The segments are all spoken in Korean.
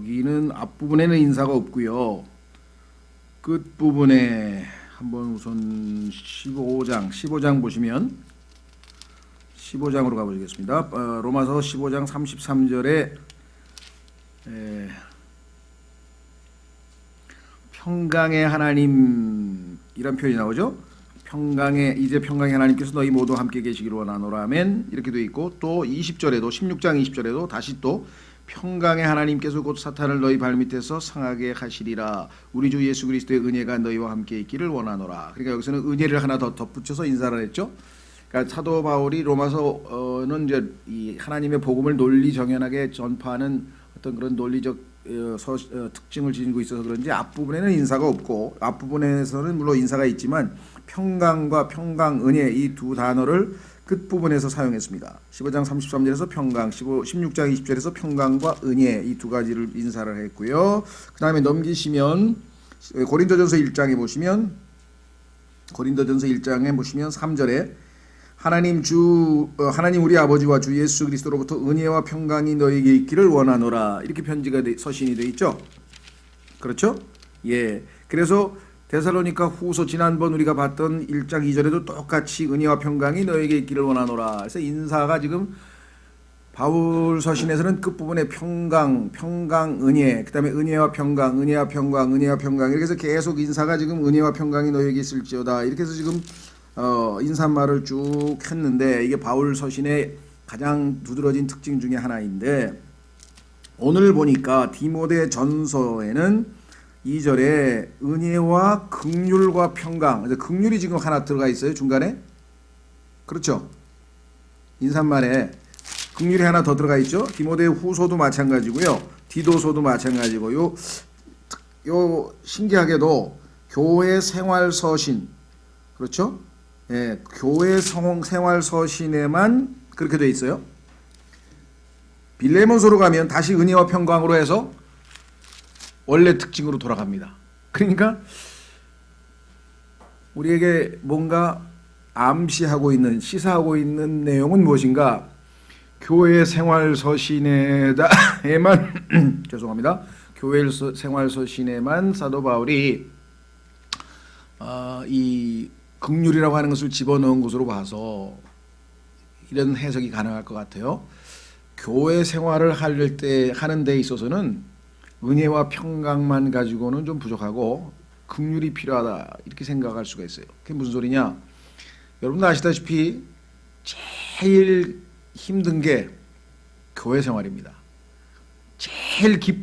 여기는 앞부분에는 인사가 없고요. 끝부분에 한번 우선 15장 보시면 15장으로 가보겠습니다. 로마서 15장 33절에 평강의 하나님 이런 표현이 나오죠. 이제 평강의 하나님께서 너희 모두 함께 계시기를 원하노라 아멘 이렇게 되어 있고, 또 20절에도 16장 20절에도 다시 또 평강의 하나님께서 곧 사탄을 너희 발밑에서 상하게 하시리라. 우리 주 예수 그리스도의 은혜가 너희와 함께 있기를 원하노라. 그러니까 여기서는 은혜를 하나 더 덧붙여서 인사를 했죠. 그러니까 사도 바울이 로마서는 이제 이 하나님의 복음을 논리정연하게 전파하는 어떤 그런 논리적 특징을 지니고 있어서 그런지 앞부분에는 인사가 없고, 앞부분에서는 물론 인사가 있지만 평강과 평강, 은혜 이 두 단어를 끝부분에서 사용했습니다. 15장 33절에서 평강, 16장 20절에서 평강과 은혜 이 두 가지를 인사를 했고요. 그 다음에 넘기시면 고린도전서 1장에 보시면 3절에 하나님 우리 아버지와 주 예수 그리스도로부터 은혜와 평강이 너에게 있기를 원하노라. 이렇게 서신이 되어 있죠. 그렇죠? 예. 그래서 데살로니가 후서 지난번 우리가 봤던 1장 2절에도 똑같이 은혜와 평강이 너에게 있기를 원하노라. 그래서 인사가 지금 바울 서신에서는 끝부분에 평강, 은혜, 그 다음에 은혜와 평강 이렇게 해서 계속 인사가 지금 은혜와 평강이 너에게 있을지어다. 이렇게 해서 지금 인사말을 쭉 했는데, 이게 바울 서신의 가장 두드러진 특징 중에 하나인데, 오늘 보니까 디모데 전서에는 2절에 은혜와 긍휼과 평강, 긍휼이 지금 하나 들어가 있어요, 중간에. 그렇죠? 인사말에 긍휼이 하나 더 들어가 있죠. 디모데 후서도 마찬가지고요, 디도서도 마찬가지고, 요 신기하게도 교회 생활 서신, 그렇죠? 예, 교회 생활 서신에만 그렇게 돼 있어요. 빌레몬서로 가면 다시 은혜와 평강으로 해서 원래 특징으로 돌아갑니다. 그러니까 우리에게 뭔가 암시하고 있는, 시사하고 있는 내용은 무엇인가? 교회 생활 서신에만 죄송합니다. 교회 생활 서신에만 사도 바울이 이 긍휼이라고 하는 것을 집어넣은 것으로 봐서 이런 해석이 가능할 것 같아요. 교회 생활을 하는 데 있어서는 은혜와 평강만 가지고는 좀 부족하고 긍휼이 필요하다, 이렇게 생각할 수가 있어요. 그게 무슨 소리냐? 여러분도 아시다시피 제일 힘든 게 교회 생활입니다.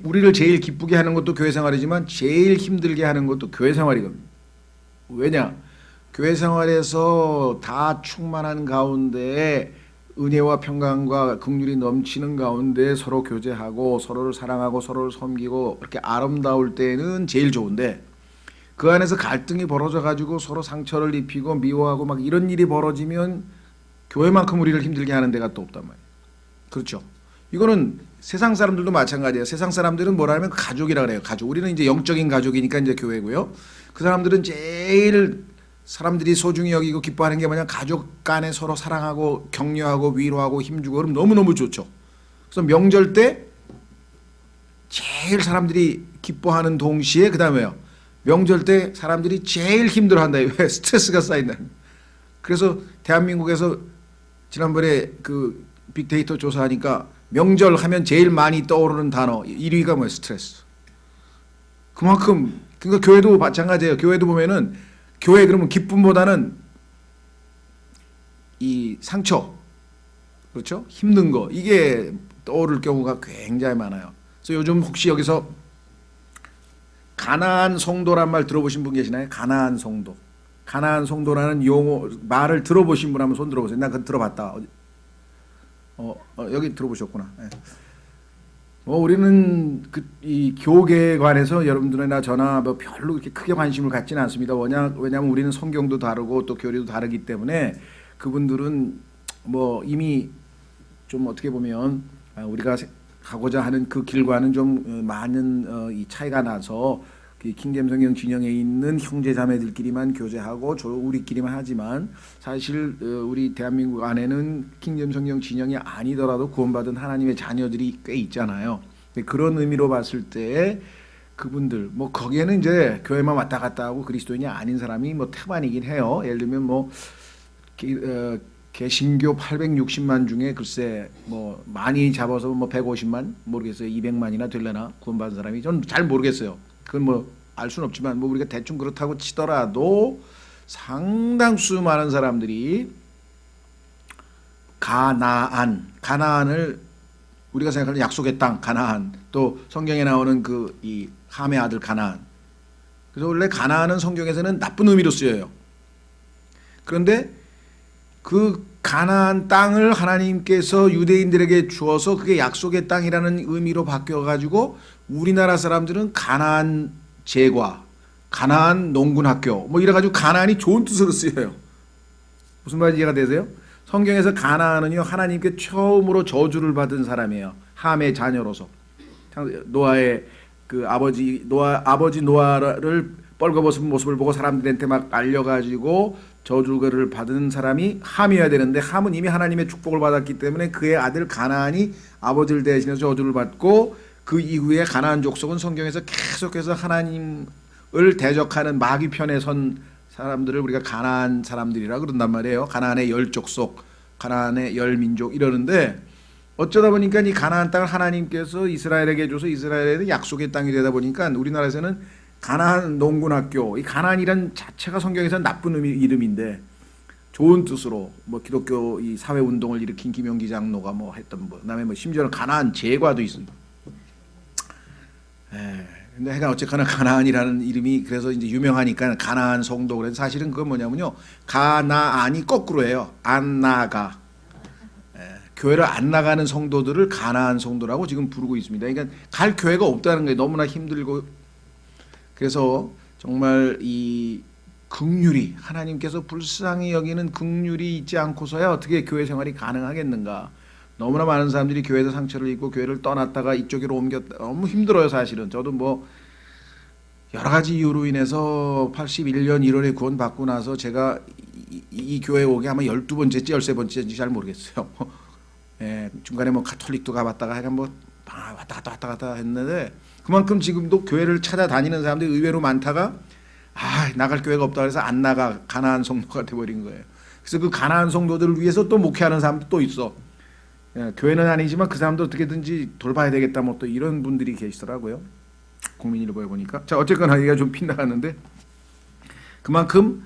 우리를 제일 기쁘게 하는 것도 교회 생활이지만 제일 힘들게 하는 것도 교회 생활이거든요. 왜냐? 교회 생활에서 다 충만한 가운데 은혜와 평강과 긍휼이 넘치는 가운데 서로 교제하고 서로를 사랑하고 서로를 섬기고 이렇게 아름다울 때는 제일 좋은데, 그 안에서 갈등이 벌어져 가지고 서로 상처를 입히고 미워하고 막 이런 일이 벌어지면 교회만큼 우리를 힘들게 하는 데가 또 없단 말이에요. 그렇죠? 이거는 세상 사람들도 마찬가지예요. 세상 사람들은 뭐라 하면 가족이라 그래요. 가족. 우리는 이제 영적인 가족이니까 이제 교회고요. 그 사람들은 제일 사람들이 소중히 여기고 기뻐하는 게 뭐냐? 가족 간에 서로 사랑하고 격려하고 위로하고 힘주고 그럼 너무너무 좋죠. 그래서 명절 때 제일 사람들이 기뻐하는 동시에 그 다음에요, 명절 때 사람들이 제일 힘들어한다. 왜? 스트레스가 쌓인다. 그래서 대한민국에서 지난번에 그 빅데이터 조사하니까 명절 하면 제일 많이 떠오르는 단어 1위가 뭐예요? 스트레스. 그만큼, 그러니까 교회도 마찬가지예요. 교회도 보면은 교회 그러면 기쁨보다는 이 상처, 그렇죠? 힘든 거, 이게 떠오를 경우가 굉장히 많아요. 그래서 요즘 혹시 여기서 가나안 성도란 말 들어보신 분 계시나요? 가나안 성도. 가나안 성도라는 용어, 말을 들어보신 분 한번 손 들어보세요. 나 그거 들어봤다. 여기 들어보셨구나. 네. 우리는 이 교계에 관해서 여러분들이나 저나 뭐 별로 그렇게 크게 관심을 갖지는 않습니다. 왜냐하면 우리는 성경도 다르고 또 교리도 다르기 때문에 그분들은 뭐 이미 좀 어떻게 보면 우리가 가고자 하는 그 길과는 좀 많은 이 차이가 나서 킹잼 성경 진영에 있는 형제 자매들끼리만 교제하고 우리끼리만 하지만, 사실 우리 대한민국 안에는 킹잼 성경 진영이 아니더라도 구원받은 하나님의 자녀들이 꽤 있잖아요. 근데 그런 의미로 봤을 때 그분들 뭐 거기에는 이제 교회만 왔다 갔다 하고 그리스도인이 아닌 사람이 뭐 태반이긴 해요. 예를 들면 뭐 개신교 860만 중에 글쎄 뭐 많이 잡아서 뭐 150만 모르겠어요. 200만이나 될려나 구원받은 사람이 전 잘 모르겠어요. 그건 뭐 알 수는 없지만 뭐 우리가 대충 그렇다고 치더라도 상당수 많은 사람들이 가나안을 우리가 생각하는 약속의 땅 가나안, 또 성경에 나오는 그 이 함의 아들 가나안. 그래서 원래 가나안은 성경에서는 나쁜 의미로 쓰여요. 그런데 그 가나안 땅을 하나님께서 유대인들에게 주어서 그게 약속의 땅이라는 의미로 바뀌어 가지고 우리나라 사람들은 가나안 제과, 가나안 농군학교 뭐 이래 가지고 가나안이 좋은 뜻으로 쓰여요. 무슨 말인지 이해가 되세요? 성경에서 가나안은요 하나님께 처음으로 저주를 받은 사람이에요. 함의 자녀로서 노아의 그 아버지 노아를 뻘거벗은 모습을 보고 사람들한테 막 알려가지고 저주를 받은 사람이 함이어야 되는데 함은 이미 하나님의 축복을 받았기 때문에 그의 아들 가나안이 아버지를 대신해서 저주를 받고 그 이후에 가나안 족속은 성경에서 계속해서 하나님을 대적하는 마귀 편에 선 사람들을 우리가 가나안 사람들이라 그런단 말이에요. 가나안의 열 족속, 가나안의 열 민족 이러는데 어쩌다 보니까 이 가나안 땅을 하나님께서 이스라엘에게 줘서 이스라엘에는 약속의 땅이 되다 보니까 우리나라에서는 가나안 농군학교, 이 가나안이란 자체가 성경에서는 나쁜 이름인데 좋은 뜻으로 뭐 기독교 이 사회 운동을 일으킨 김용기 장로가 뭐 했던 뭐 그다음에 뭐 심지어는 가나안 제과도 있습니다. 근데 해가 어쨌거나 가나안이라는 이름이 그래서 이제 유명하니까 가나안 성도 그래서 사실은 그건 뭐냐면요 가나안이 거꾸로예요. 안 나가. 교회를 안 나가는 성도들을 가나안 성도라고 지금 부르고 있습니다. 그러니까 갈 교회가 없다는 거예요. 너무나 힘들고 그래서 정말 이 긍휼이 하나님께서 불쌍히 여기는 긍휼이 있지 않고서야 어떻게 교회 생활이 가능하겠는가. 너무나 많은 사람들이 교회에서 상처를 입고 교회를 떠났다가 이쪽으로 옮겼다. 너무 힘들어요 사실은. 저도 뭐 여러 가지 이유로 인해서 81년 1월에 구원 받고 나서 제가 이 교회에 오게 아마 12번째인지 13번째인지 잘 모르겠어요. 예, 중간에 뭐 가톨릭도 가봤다가 하여간 뭐 왔다 갔다 했는데 그만큼 지금도 교회를 찾아다니는 사람들이 의외로 많다가 나갈 교회가 없다 그래서 안 나가 가나안 성도가 돼버린 거예요. 그래서 그 가나안 성도들을 위해서 또 목회하는 사람도 또 있어. 예, 교회는 아니지만 그 사람도 어떻게든지 돌봐야 되겠다 뭐 또 이런 분들이 계시더라고요. 국민일보에 보니까. 자 어쨌거나 얘기가 좀 빗나갔는데 그만큼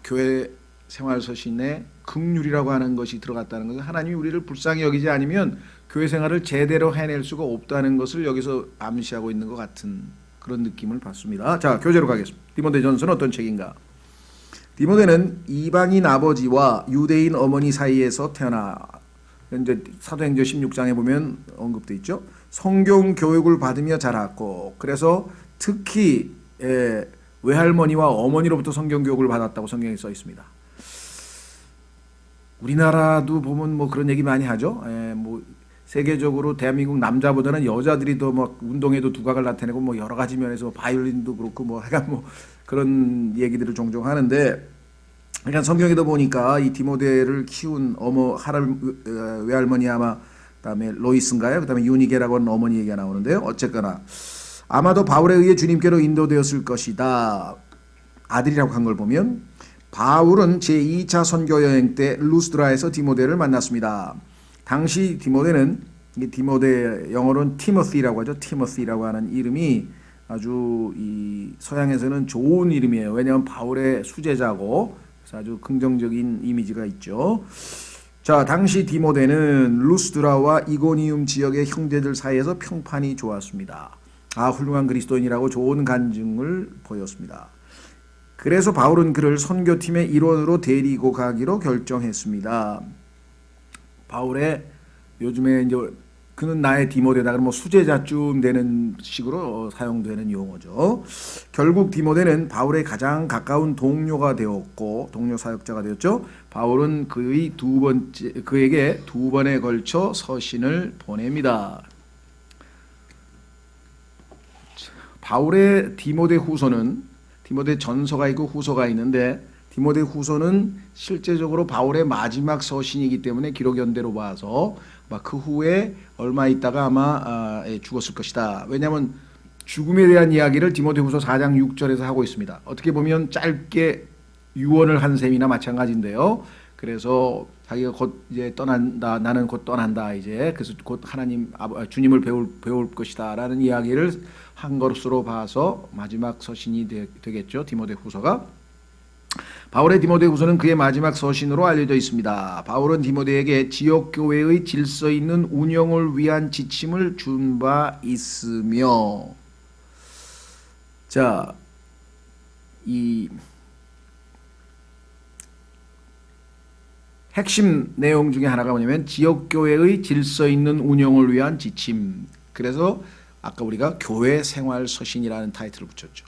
교회 생활 서신에 긍휼이라고 하는 것이 들어갔다는 것은 하나님이 우리를 불쌍히 여기지 않으면 교회 생활을 제대로 해낼 수가 없다는 것을 여기서 암시하고 있는 것 같은 그런 느낌을 받습니다. 자 교재로 가겠습니다. 디모데전서는 어떤 책인가? 디모데는 이방인 아버지와 유대인 어머니 사이에서 태어나 이제 사도행전 16장에 보면 언급돼 있죠. 성경 교육을 받으며 자랐고 그래서 특히 외할머니와 어머니로부터 성경 교육을 받았다고 성경에 써 있습니다. 우리나라도 보면 뭐 그런 얘기 많이 하죠. 뭐 세계적으로 대한민국 남자보다는 여자들이 더 막 운동에도 두각을 나타내고 뭐 여러 가지 면에서 바이올린도 그렇고 뭐 하여간 뭐 그런 얘기들을 종종 하는데 그러니까 성경에도 보니까 이 디모데를 키운 외할머니 아마 그다음에 로이스인가요? 그다음에 유니게라고 하는 어머니 얘기가 나오는데요. 어쨌거나 아마도 바울에 의해 주님께로 인도되었을 것이다. 아들이라고 한 걸 보면 바울은 제2차 선교 여행 때 루스드라에서 디모데를 만났습니다. 당시 디모데는 디모데 영어로는 티모시라고 하죠. 티모시라고 하는 이름이 아주 이 서양에서는 좋은 이름이에요. 왜냐하면 바울의 수제자고 그래서 아주 긍정적인 이미지가 있죠. 자, 당시 디모데는 루스드라와 이고니움 지역의 형제들 사이에서 평판이 좋았습니다. 훌륭한 그리스도인이라고 좋은 간증을 보였습니다. 그래서 바울은 그를 선교팀의 일원으로 데리고 가기로 결정했습니다. 바울의 요즘에 이제 그는 나의 디모데다 그러면 수제자쯤 되는 식으로 사용되는 용어죠. 결국 디모데는 바울의 가장 가까운 동료가 되었고 동료 사역자가 되었죠. 바울은 그에게 두 번에 걸쳐 서신을 보냅니다. 바울의 디모데 후서는 디모데 전서가 있고 후서가 있는데 디모데후서는 실제적으로 바울의 마지막 서신이기 때문에 기록 연대로 봐서 그 후에 얼마 있다가 아마 죽었을 것이다. 왜냐하면 죽음에 대한 이야기를 디모데후서 4장 6절에서 하고 있습니다. 어떻게 보면 짧게 유언을 한 셈이나 마찬가지인데요. 그래서 자기가 곧 이제 떠난다, 나는 곧 떠난다, 이제 그래서 곧 하나님 주님을 배울 것이다라는 이야기를 한 것으로 봐서 마지막 서신이 되겠죠. 디모데후서가. 바울의 디모데후서는 그의 마지막 서신으로 알려져 있습니다. 바울은 디모데에게 지역 교회의 질서 있는 운영을 위한 지침을 준 바 있으며, 자, 이 핵심 내용 중에 하나가 뭐냐면 지역교회의 질서 있는 운영을 위한 지침. 그래서 아까 우리가 교회 생활 서신이라는 타이틀을 붙였죠.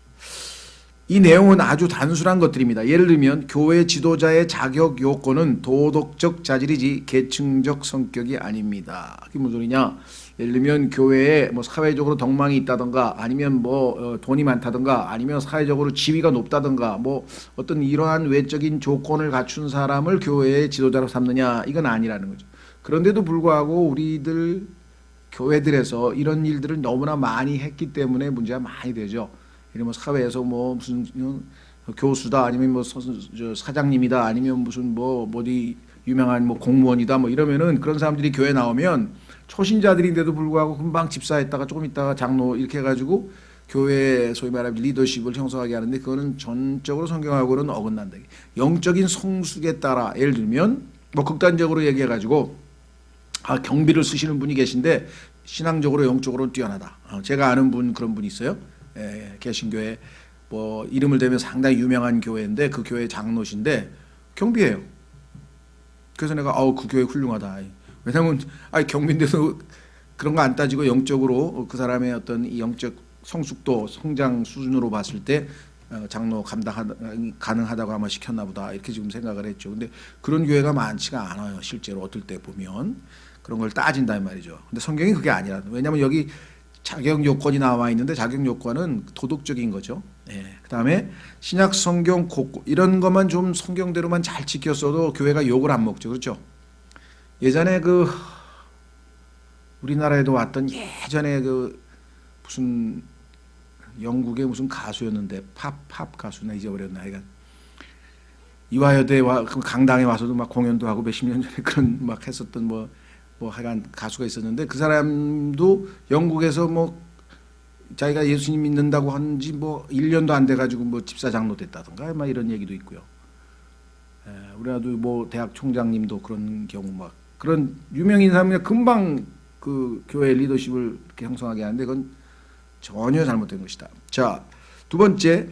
이 내용은 아주 단순한 것들입니다. 예를 들면 교회 지도자의 자격 요건은 도덕적 자질이지 계층적 성격이 아닙니다. 그게 무슨 소리냐? 예를 들면 교회에 뭐 사회적으로 덕망이 있다던가 아니면 뭐 돈이 많다던가 아니면 사회적으로 지위가 높다던가 뭐 어떤 이러한 외적인 조건을 갖춘 사람을 교회의 지도자로 삼느냐, 이건 아니라는 거죠. 그런데도 불구하고 우리들 교회들에서 이런 일들을 너무나 많이 했기 때문에 문제가 많이 되죠. 뭐 사회에서 뭐 무슨 교수다 아니면 뭐 사장님이다 아니면 무슨 뭐 어디 유명한 뭐 공무원이다 뭐 이러면은 그런 사람들이 교회 나오면 초신자들인데도 불구하고 금방 집사했다가 조금 있다가 장로 이렇게 해가지고 교회 소위 말하면 리더십을 형성하게 하는데 그거는 전적으로 성경하고는 어긋난다. 영적인 성숙에 따라 예를 들면 뭐 극단적으로 얘기해가지고 경비를 쓰시는 분이 계신데 신앙적으로 영적으로 뛰어나다. 제가 아는 분 그런 분이 있어요. 개신교회 뭐 이름을 대면 상당히 유명한 교회인데 그 교회 장로신데 경비예요. 그래서 내가 그 교회 훌륭하다. 왜냐하면 경비인데도 그런 거 안 따지고 영적으로 그 사람의 어떤 이 영적 성숙도 성장 수준으로 봤을 때 장로 가능하다고 아마 시켰나 보다 이렇게 지금 생각을 했죠. 근데 그런 교회가 많지가 않아요. 실제로 어떨 때 보면 그런 걸 따진단 말이죠. 근데 성경이 그게 아니라, 왜냐하면 여기 자격 요건이 나와 있는데 자격 요건은 도덕적인 거죠. 그 다음에 신약 성경 이런 것만 좀 성경대로만 잘 지켰어도 교회가 욕을 안 먹죠. 그렇죠? 예전에 그 우리나라에도 왔던 예전에 그 무슨 영국의 무슨 가수였는데 팝 가수나 잊어버렸나 하여간 이화여대 강당에 와서도 막 공연도 하고 몇십 년 전에 그런 막 했었던 뭐 하여간 가수가 있었는데 그 사람도 영국에서 뭐 자기가 예수님 믿는다고 한지 뭐 1년도 안 돼가지고 뭐 집사 장로 됐다던가 막 이런 얘기도 있고요. 우리나라도 뭐 대학 총장님도 그런 경우 막 그런 유명인 사람이 금방 그 교회 리더십을 이렇게 형성하게 하는데 그건 전혀 잘못된 것이다. 자, 두 번째,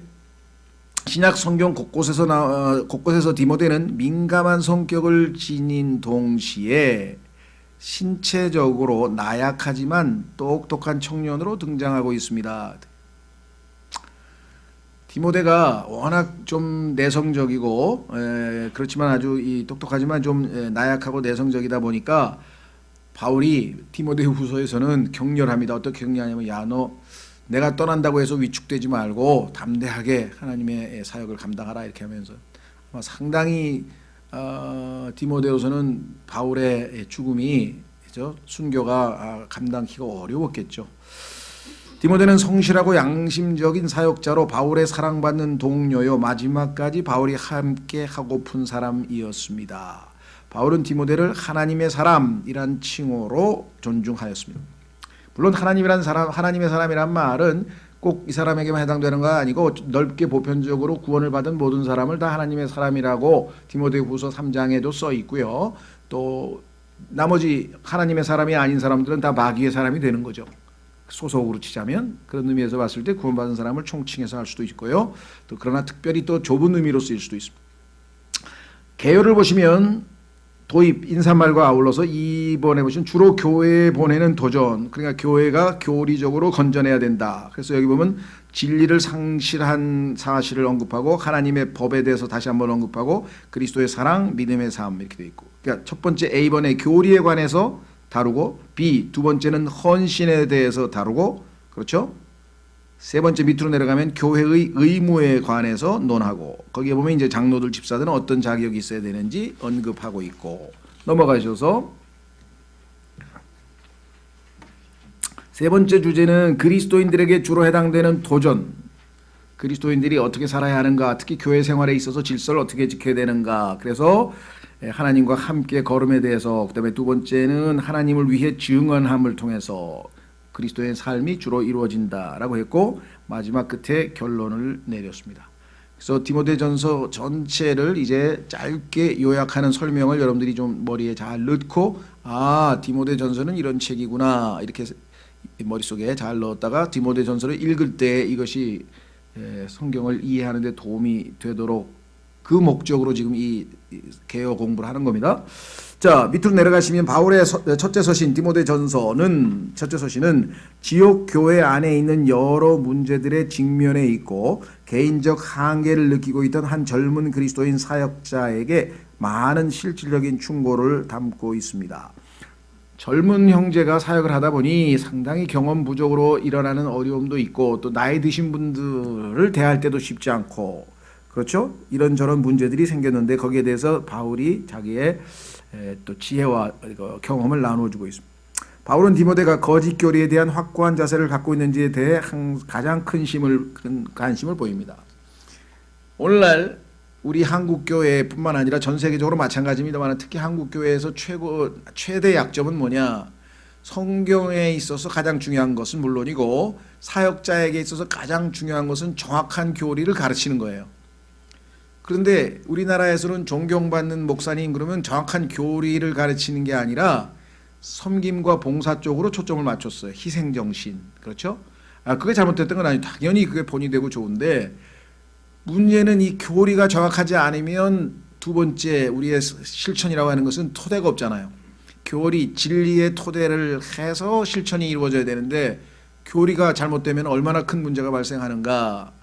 신약 성경 곳곳에서 디모데는 민감한 성격을 지닌 동시에 신체적으로 나약하지만 똑똑한 청년으로 등장하고 있습니다. 디모데가 워낙 좀 내성적이고 그렇지만 아주 똑똑하지만 좀 나약하고 내성적이다 보니까 바울이 디모데후서에서는 격렬합니다. 어떻게 격렬하냐면 너 내가 떠난다고 해서 위축되지 말고 담대하게 하나님의 사역을 감당하라 이렇게 하면서 아마 상당히 디모데후서는 바울의 죽음이 순교가 감당하기가 어려웠겠죠. 디모데는 성실하고 양심적인 사역자로 바울의 사랑받는 동료요 마지막까지 바울이 함께 하고픈 사람이었습니다. 바울은 디모데를 하나님의 사람이란 칭호로 존중하였습니다. 물론 하나님의 사람이란 말은 꼭 이 사람에게만 해당되는 거 아니고 넓게 보편적으로 구원을 받은 모든 사람을 다 하나님의 사람이라고 디모데후서 3장에도 써 있고요. 또 나머지 하나님의 사람이 아닌 사람들은 다 마귀의 사람이 되는 거죠. 소속으로 치자면 그런 의미에서 봤을 때 구원받은 사람을 총칭해서 할 수도 있고요. 또 그러나 특별히 또 좁은 의미로 쓰일 수도 있습니다. 개요를 보시면 도입 인사말과 아울러서 이번에 보시면 주로 교회에 보내는 도전, 그러니까 교회가 교리적으로 건전해야 된다. 그래서 여기 보면 진리를 상실한 사실을 언급하고 하나님의 법에 대해서 다시 한번 언급하고 그리스도의 사랑, 믿음의 삶 이렇게 돼 있고, 그러니까 첫 번째 A번에 교리에 관해서 다루고 B 두 번째는 헌신에 대해서 다루고, 그렇죠? 세 번째 밑으로 내려가면 교회의 의무에 관해서 논하고, 거기에 보면 이제 장로들 집사들은 어떤 자격이 있어야 되는지 언급하고 있고, 넘어가셔서 세 번째 주제는 그리스도인들에게 주로 해당되는 도전, 그리스도인들이 어떻게 살아야 하는가, 특히 교회 생활에 있어서 질서를 어떻게 지켜야 되는가. 그래서 하나님과 함께 걸음에 대해서, 그 다음에 두 번째는 하나님을 위해 증언함을 통해서 그리스도의 삶이 주로 이루어진다라고 했고, 마지막 끝에 결론을 내렸습니다. 그래서 디모데전서 전체를 이제 짧게 요약하는 설명을 여러분들이 좀 머리에 잘 넣고, 아, 디모데전서는 이런 책이구나, 이렇게 머릿속에 잘 넣었다가 디모데전서를 읽을 때 이것이 성경을 이해하는 데 도움이 되도록 그 목적으로 지금 이 개요 공부를 하는 겁니다. 자, 밑으로 내려가시면 바울의 첫째 서신 디모데전서는, 첫째 서신은 지역 교회 안에 있는 여러 문제들의 직면에 있고 개인적 한계를 느끼고 있던 한 젊은 그리스도인 사역자에게 많은 실질적인 충고를 담고 있습니다. 젊은 형제가 사역을 하다 보니 상당히 경험 부족으로 일어나는 어려움도 있고, 또 나이 드신 분들을 대할 때도 쉽지 않고, 그렇죠? 이런저런 문제들이 생겼는데 거기에 대해서 바울이 자기의 또 지혜와 경험을 나누어주고 있습니다. 바울은 디모데가 거짓 교리에 대한 확고한 자세를 갖고 있는지에 대해 가장 큰 관심을 보입니다. 오늘날 우리 한국 교회뿐만 아니라 전 세계적으로 마찬가지입니다만, 특히 한국 교회에서 최대 약점은 뭐냐? 성경에 있어서 가장 중요한 것은 물론이고 사역자에게 있어서 가장 중요한 것은 정확한 교리를 가르치는 거예요. 그런데 우리나라에서는 존경받는 목사님 그러면 정확한 교리를 가르치는 게 아니라 섬김과 봉사 쪽으로 초점을 맞췄어요. 희생정신. 그렇죠? 그게 잘못됐던 건 아니에요. 당연히 그게 본이 되고 좋은데, 문제는 이 교리가 정확하지 않으면 두 번째 우리의 실천이라고 하는 것은 토대가 없잖아요. 교리, 진리의 토대를 해서 실천이 이루어져야 되는데 교리가 잘못되면 얼마나 큰 문제가 발생하는가.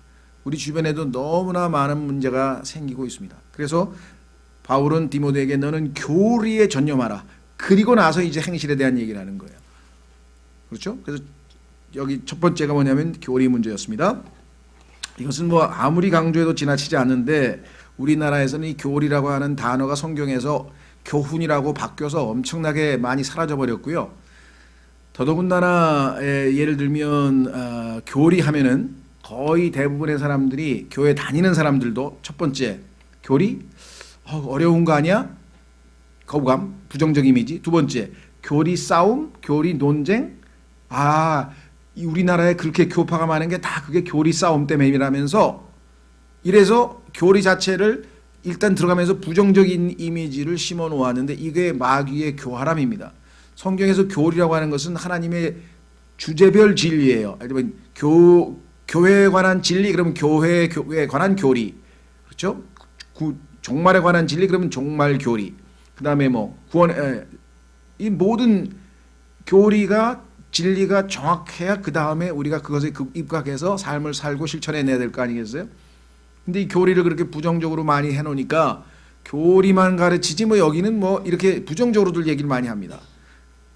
우리 주변에도 너무나 많은 문제가 생기고 있습니다. 그래서 바울은 디모데에게 너는 교리에 전념하라. 그리고 나서 이제 행실에 대한 얘기를 하는 거예요. 그렇죠? 그래서 여기 첫 번째가 뭐냐면 교리 문제였습니다. 이것은 뭐 아무리 강조해도 지나치지 않는데 우리나라에서는 이 교리라고 하는 단어가 성경에서 교훈이라고 바뀌어서 엄청나게 많이 사라져 버렸고요. 더더군다나 예를 들면 교리하면은 거의 대부분의 사람들이, 교회 다니는 사람들도 첫 번째 교리 어려운 거 아니야? 거부감, 부정적 이미지. 두 번째 교리 싸움, 교리 논쟁. 우리나라에 그렇게 교파가 많은 게 다 그게 교리 싸움 때문이라면서, 이래서 교리 자체를 일단 들어가면서 부정적인 이미지를 심어 놓았는데 이게 마귀의 교활함입니다. 성경에서 교리라고 하는 것은 하나님의 주제별 진리예요. 예를 들면 교회에 관한 진리 그러면 교회에 관한 교리, 그렇죠? 종말에 관한 진리 그러면 종말 교리. 그다음에 뭐 이 모든 교리가, 진리가 정확해야 그 다음에 우리가 그것에 입각해서 삶을 살고 실천해내야 될 거 아니겠어요? 근데 이 교리를 그렇게 부정적으로 많이 해놓으니까 교리만 가르치지 뭐 여기는 뭐 이렇게 부정적으로들 얘기를 많이 합니다.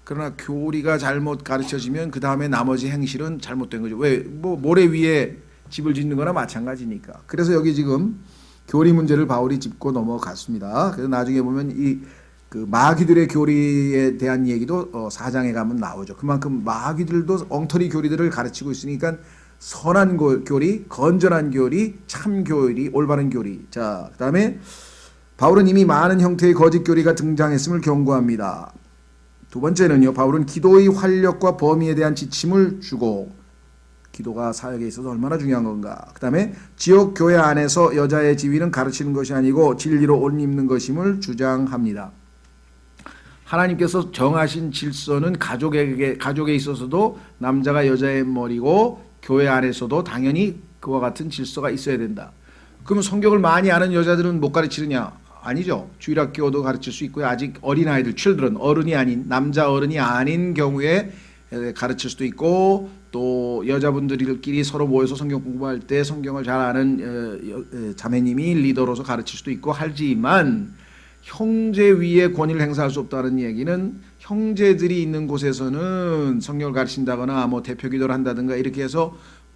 그러나 교리가 잘못 가르쳐지면 그 다음에 나머지 행실은 잘못된 거죠. 왜? 뭐 모래 위에 집을 짓는 거나 마찬가지니까. 그래서 여기 지금 교리 문제를 바울이 짚고 넘어갔습니다. 그래서 나중에 보면 그 마귀들의 교리에 대한 얘기도 4장에 가면 나오죠. 그만큼 마귀들도 엉터리 교리들을 가르치고 있으니까 선한 교리, 건전한 교리, 참 교리, 올바른 교리. 자, 그다음에 바울은 이미 많은 형태의 거짓 교리가 등장했음을 경고합니다. 두 번째는요, 바울은 기도의 활력과 범위에 대한 지침을 주고, 기도가 사역에 있어서 얼마나 중요한 건가. 그 다음에 지역 교회 안에서 여자의 지위는 가르치는 것이 아니고 진리로 옷 입는 것임을 주장합니다. 하나님께서 정하신 질서는 가족에 있어서도 남자가 여자의 머리고 교회 안에서도 당연히 그와 같은 질서가 있어야 된다. 그러면 성경을 많이 아는 여자들은 못 가르치느냐? 아니죠. 주일학교도 가르칠 수 있고요. 아직 어린아이들, children, 어른이 아닌, 남자 어른이 아닌 경우에 가르칠 수도 있고, 또 여자분들끼리 서로 모여서 성경 공부할 때 성경을 잘 아는 자매님이 리더로서 가르칠 수도 있고 하지만, 형제 위에 권위를 행사할 수 없다는 얘기는 형제들이 있는 곳에서는 성경을 가르친다거나 뭐 대표 기도를 한다든가 이렇게 해서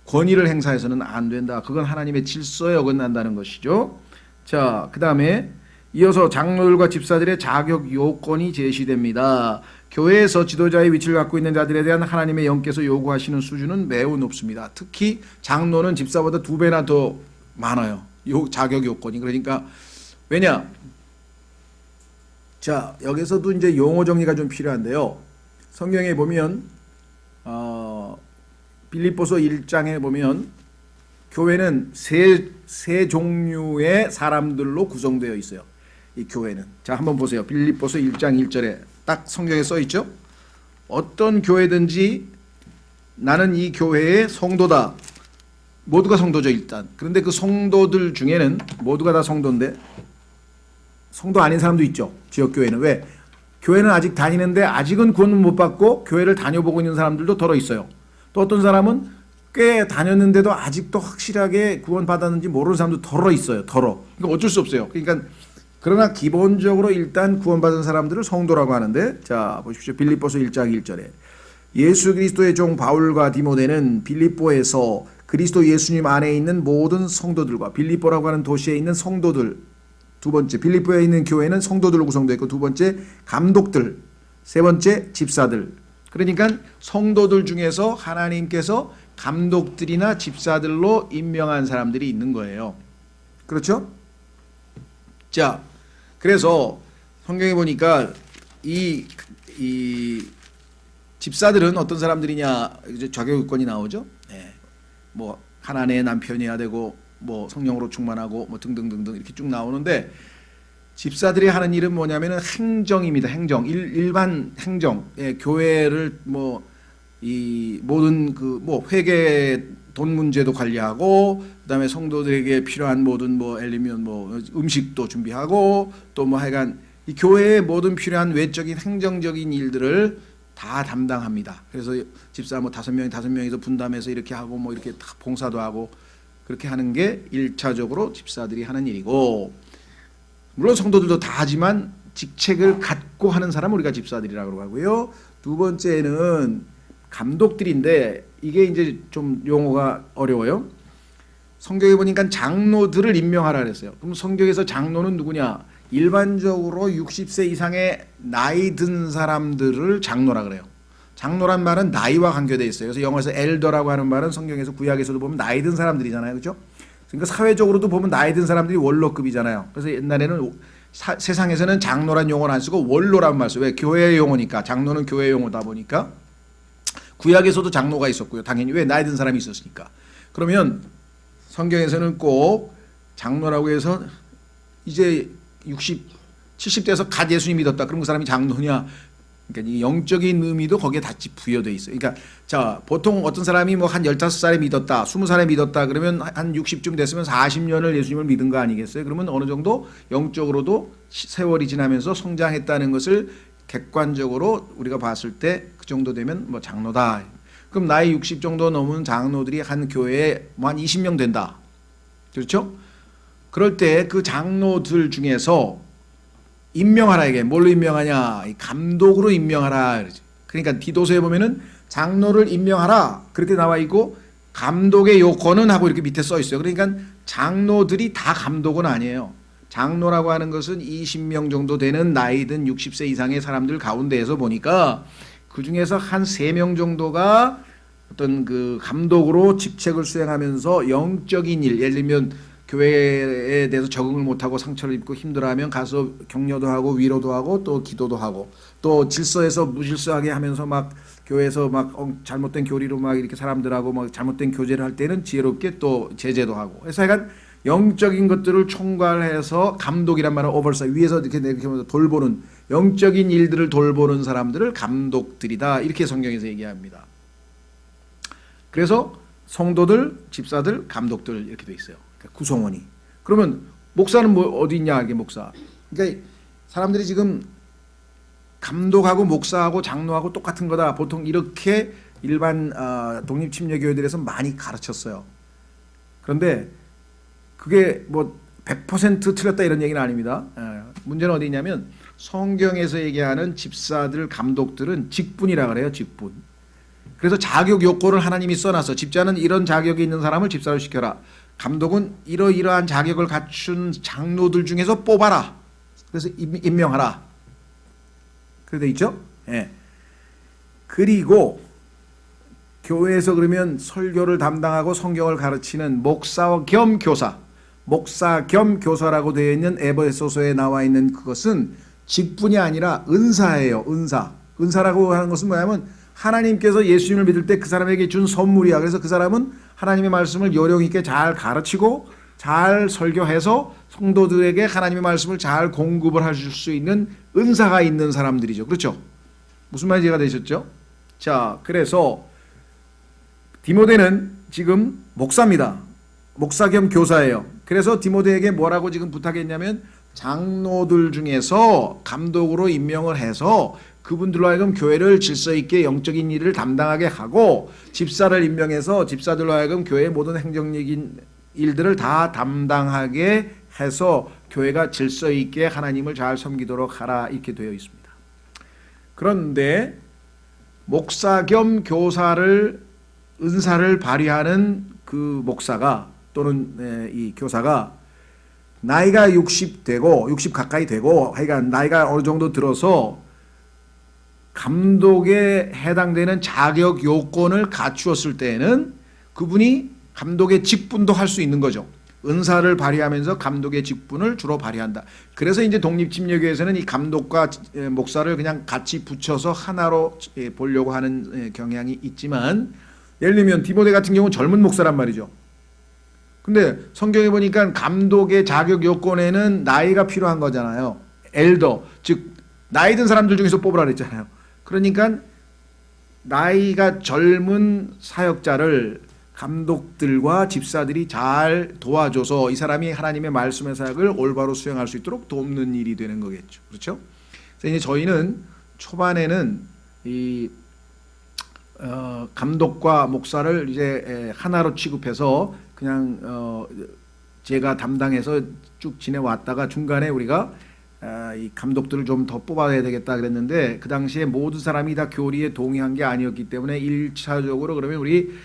권위를 행사해서는 안 된다. 그건 하나님의 질서에 어긋난다는 것이죠. 자, 그 다음에 이어서 장로들과 집사들의 자격 요건이 제시됩니다. 교회에서 지도자의 위치를 갖고 있는 자들에 대한 하나님의 영께서 요구하시는 수준은 매우 높습니다. 특히 장로는 집사보다 2배나 더 많아요. 자격 요건이. 그러니까 왜냐? 자, 여기서도 이제 용어 정리가 좀 필요한데요. 성경에 보면 빌립보서 1장에 보면 교회는 세 종류의 사람들로 구성되어 있어요. 이 교회는. 자, 한번 보세요. 빌립보서 1장 1절에 딱 성경에 써 있죠. 어떤 교회든지 나는 이 교회의 성도다. 모두가 성도죠, 일단. 그런데 그 성도들 중에는 모두가 다 성도인데 성도 아닌 사람도 있죠. 지역교회는. 왜? 교회는 아직 다니는데 아직은 구원 못 받고 교회를 다녀보고 있는 사람들도 덜어 있어요. 또 어떤 사람은 꽤 다녔는데도 아직도 확실하게 구원 받았는지 모르는 사람도 덜어 있어요. 덜어. 그러니까 어쩔 수 없어요. 그러니까 그러나 기본적으로 일단 구원받은 사람들을 성도라고 하는데, 자 보십시오. 빌립보서 1장 1절에 예수 그리스도의 종 바울과 디모데는 빌립보에서 그리스도 예수님 안에 있는 모든 성도들과, 빌립보라고 하는 도시에 있는 성도들, 두 번째 빌립보에 있는 교회는 성도들로 구성되어 있고, 두 번째 감독들, 세 번째 집사들. 그러니까 성도들 중에서 하나님께서 감독들이나 집사들로 임명한 사람들이 있는 거예요. 그렇죠? 자, 그래서 성경에 보니까 이 집사들은 어떤 사람들이냐, 이제 자격 요건이 나오죠. 네. 뭐 하나님의 남편이어야 되고, 뭐 성령으로 충만하고, 뭐 등등등등 이렇게 쭉 나오는데, 집사들이 하는 일은 뭐냐면은 행정입니다. 행정. 일반 행정. 예, 교회를 뭐 이 모든 그 뭐 회계 돈 문제도 관리하고, 그다음에 성도들에게 필요한 모든 뭐 엘리면 뭐 음식도 준비하고, 또 뭐 하여간 이 교회의 모든 필요한 외적인 행정적인 일들을 다 담당합니다. 그래서 집사 뭐 5명이서 분담해서 이렇게 하고, 뭐 이렇게 다 봉사도 하고, 그렇게 하는 게 1차적으로 집사들이 하는 일이고, 물론 성도들도 다 하지만 직책을 갖고 하는 사람 우리가 집사들이라고 하고요. 두 번째는 감독들인데, 이게 이제 좀 용어가 어려워요. 성경에 보니까 장로들을 임명하라 그랬어요. 그럼 성경에서 장로는 누구냐? 일반적으로 60세 이상의 나이 든 사람들을 장로라 그래요. 장로란 말은 나이와 관계되어 있어요. 그래서 영어에서 엘더라고 하는 말은 성경에서 구약에서도 보면 나이 든 사람들이잖아요. 그렇죠? 그러니까 사회적으로도 보면 나이 든 사람들이 원로급이잖아요. 그래서 옛날에는 세상에서는 장로란 용어를 안 쓰고 원로란 말 써요. 왜? 교회의 용어니까. 장로는 교회의 용어다 보니까. 구약에서도 장로가 있었고요. 당연히. 왜? 나이 든 사람이 있었으니까. 그러면 성경에서는 꼭 장로라고 해서 이제 70대에서 갓 예수님 믿었다. 그럼 그 사람이 장로냐? 그러니까 이 영적인 의미도 거기에 같이 부여되어 있어요. 그러니까 자, 보통 어떤 사람이 뭐 한 15살에 믿었다, 20살에 믿었다 그러면 한 60쯤 됐으면 40년을 예수님을 믿은 거 아니겠어요? 그러면 어느 정도 영적으로도 세월이 지나면서 성장했다는 것을 객관적으로 우리가 봤을 때 그 정도 되면 뭐 장로다. 그럼 나이 60 정도 넘은 장로들이 한 교회에 뭐 한 20명 된다. 그렇죠? 그럴 때 그 장로들 중에서 임명하라. 이게 뭘로 임명하냐? 감독으로 임명하라. 그러니까 디도서에 보면은 장로를 임명하라 그렇게 나와 있고, 감독의 요건은 하고 이렇게 밑에 써 있어요. 그러니까 장로들이 다 감독은 아니에요. 장로라고 하는 것은 20명 정도 되는 나이 든 60세 이상의 사람들 가운데에서 보니까 그 중에서 한 3명 정도가 어떤 그 감독으로 직책을 수행하면서 영적인 일, 예를 들면 교회에 대해서 적응을 못하고 상처를 입고 힘들어하면 가서 격려도 하고 위로도 하고 또 기도도 하고, 또 질서에서 무질서하게 하면서 막 교회에서 막 잘못된 교리로 막 이렇게 사람들하고 막 잘못된 교제를 할 때는 지혜롭게 또 제재도 하고, 그래서 약간 영적인 것들을 총괄해서, 감독이란 말은 오버사이, 위에서 이렇게 돌보는, 영적인 일들을 돌보는 사람들을 감독들이다. 이렇게 성경에서 얘기합니다. 그래서 성도들, 집사들, 감독들 이렇게 돼 있어요. 구성원이. 그러면 목사는 뭐 어디 있냐? 이게 목사. 그러니까 사람들이 지금 감독하고 목사하고 장로하고 똑같은 거다. 보통 이렇게 일반 독립침례교회들에서 많이 가르쳤어요. 그런데 그게 뭐 100% 틀렸다 이런 얘기는 아닙니다. 문제는 어디 있냐면 성경에서 얘기하는 집사들, 감독들은 직분이라 그래요. 직분. 그래서 자격 요건을 하나님이 써놨어. 집사는 이런 자격이 있는 사람을 집사로 시켜라. 감독은 이러이러한 자격을 갖춘 장로들 중에서 뽑아라. 그래서 임명하라. 그래 돼 있죠? 예. 그리고 교회에서 그러면 설교를 담당하고 성경을 가르치는 목사 겸 교사, 목사 겸 교사라고 되어 있는 에베소서에 나와 있는 그것은 직분이 아니라 은사예요. 은사라고 하는 것은 뭐냐면 하나님께서 예수님을 믿을 때 그 사람에게 준 선물이야. 그래서 그 사람은 하나님의 말씀을 요령 있게 잘 가르치고 잘 설교해서 성도들에게 하나님의 말씀을 잘 공급을 하실 수 있는 은사가 있는 사람들이죠. 그렇죠? 무슨 말인지 이해가 되셨죠? 자, 그래서 디모데는 지금 목사입니다. 목사 겸 교사예요. 그래서 디모데에게 뭐라고 지금 부탁했냐면 장로들 중에서 감독으로 임명을 해서 그분들로 하여금 교회를 질서 있게 영적인 일을 담당하게 하고 집사를 임명해서 집사들로 하여금 교회의 모든 행정적인 일들을 다 담당하게 해서 교회가 질서 있게 하나님을 잘 섬기도록 하라 이렇게 되어 있습니다. 그런데 목사 겸 교사를 은사를 발휘하는 그 목사가 또는 이 교사가 나이가 60 되고 60 가까이 되고 하여간 나이가 어느 정도 들어서 감독에 해당되는 자격 요건을 갖추었을 때에는 그분이 감독의 직분도 할 수 있는 거죠. 은사를 발휘하면서 감독의 직분을 주로 발휘한다. 그래서 이제 독립침례교회에서는 이 감독과 목사를 그냥 같이 붙여서 하나로 보려고 하는 경향이 있지만 예를 들면 디모데 같은 경우는 젊은 목사란 말이죠. 근데 성경에 보니까 감독의 자격 요건에는 나이가 필요한 거잖아요. 엘더, 즉 나이 든 사람들 중에서 뽑으라 그랬잖아요. 그러니까 나이가 젊은 사역자를 감독들과 집사들이 잘 도와줘서 이 사람이 하나님의 말씀의 사역을 올바로 수행할 수 있도록 돕는 일이 되는 거겠죠. 그렇죠? 그래서 이제 저희는 초반에는 이 감독과 목사를 이제 하나로 취급해서 그냥 제가 담당해서 쭉 지내왔다가 중간에 우리가 이 감독들을 좀 더 뽑아야 되겠다 그랬는데 그 당시에 모든 사람이 다 교리에 동의한 게 아니었기 때문에 1차적으로 그러면 우리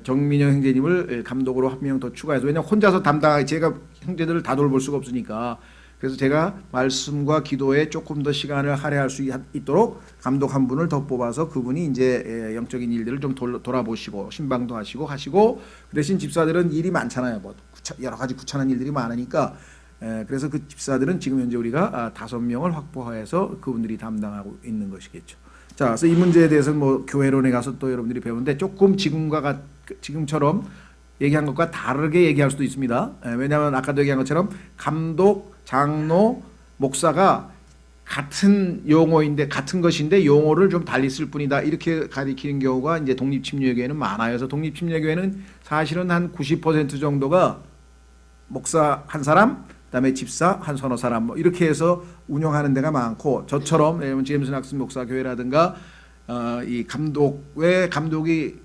정민영 형제님을 감독으로 한 명 더 추가해서 왜냐하면 혼자서 담당하기 제가 형제들을 다 돌볼 수가 없으니까 그래서 제가 말씀과 기도에 조금 더 시간을 할애할 수 있도록 감독 한 분을 더 뽑아서 그분이 이제 영적인 일들을 좀 돌아보시고 신방도 하시고 그 대신 집사들은 일이 많잖아요. 뭐 여러 가지 구차한 일들이 많으니까 그래서 그 집사들은 지금 현재 우리가 5명을 확보해서 그분들이 담당하고 있는 것이겠죠. 자, 그래서 이 문제에 대해서는 뭐 교회론에 가서 또 여러분들이 배우는데 조금 지금처럼 얘기한 것과 다르게 얘기할 수도 있습니다. 왜냐하면 아까도 얘기한 것처럼 감독, 장로, 목사가 같은 용어인데 같은 것인데 용어를 좀 달리 쓸 뿐이다 이렇게 가리키는 경우가 이제 독립침례교회는 많아요. 그래서 독립침례교회는 사실은 한 90% 정도가 목사 한 사람, 그다음에 집사 한 서너 사람 뭐 이렇게 해서 운영하는 데가 많고 저처럼 예를 들면 제임스 낙스 목사 교회라든가 이 왜 감독이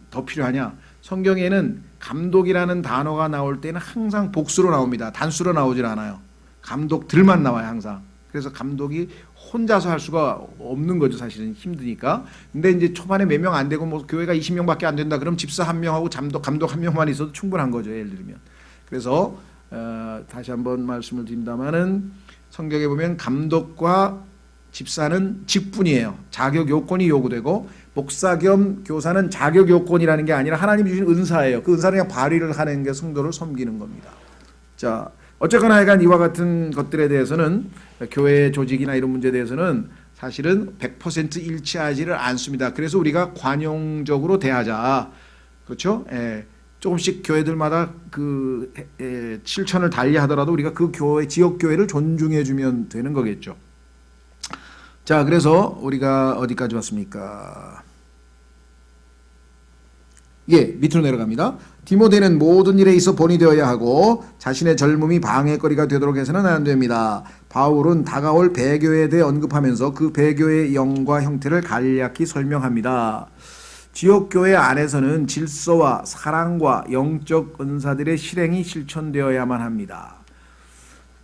더 필요하냐? 성경에는 감독이라는 단어가 나올 때는 항상 복수로 나옵니다. 단수로 나오질 않아요. 감독들만 나와요, 항상. 그래서 감독이 혼자서 할 수가 없는 거죠, 사실은 힘드니까. 근데 이제 초반에 몇 명 안 되고 뭐 교회가 20명밖에 안 된다. 그럼 집사 한 명하고 감독 한 명만 있어도 충분한 거죠, 예를 들면. 그래서 다시 한번 말씀을 드린다면은 성경에 보면 감독과 집사는 직분이에요. 자격 요건이 요구되고 목사 겸 교사는 자격 요건이라는 게 아니라 하나님이 주신 은사예요. 그 은사를 그냥 발휘를 하는 게 성도를 섬기는 겁니다. 자, 어쨌거나 하여간 이와 같은 것들에 대해서는 교회 조직이나 이런 문제에 대해서는 사실은 100% 일치하지를 않습니다. 그래서 우리가 관용적으로 대하자. 그렇죠? 조금씩 교회들마다 실천을 달리 하더라도 우리가 그 교회, 지역 교회를 존중해 주면 되는 거겠죠. 자, 그래서 우리가 어디까지 왔습니까? 밑으로 내려갑니다. 디모데는 모든 일에 있어 본이 되어야 하고 자신의 젊음이 방해거리가 되도록 해서는 안 됩니다. 바울은 다가올 배교에 대해 언급하면서 그 배교의 영과 형태를 간략히 설명합니다. 지역교회 안에서는 질서와 사랑과 영적 은사들의 실행이 실천되어야만 합니다.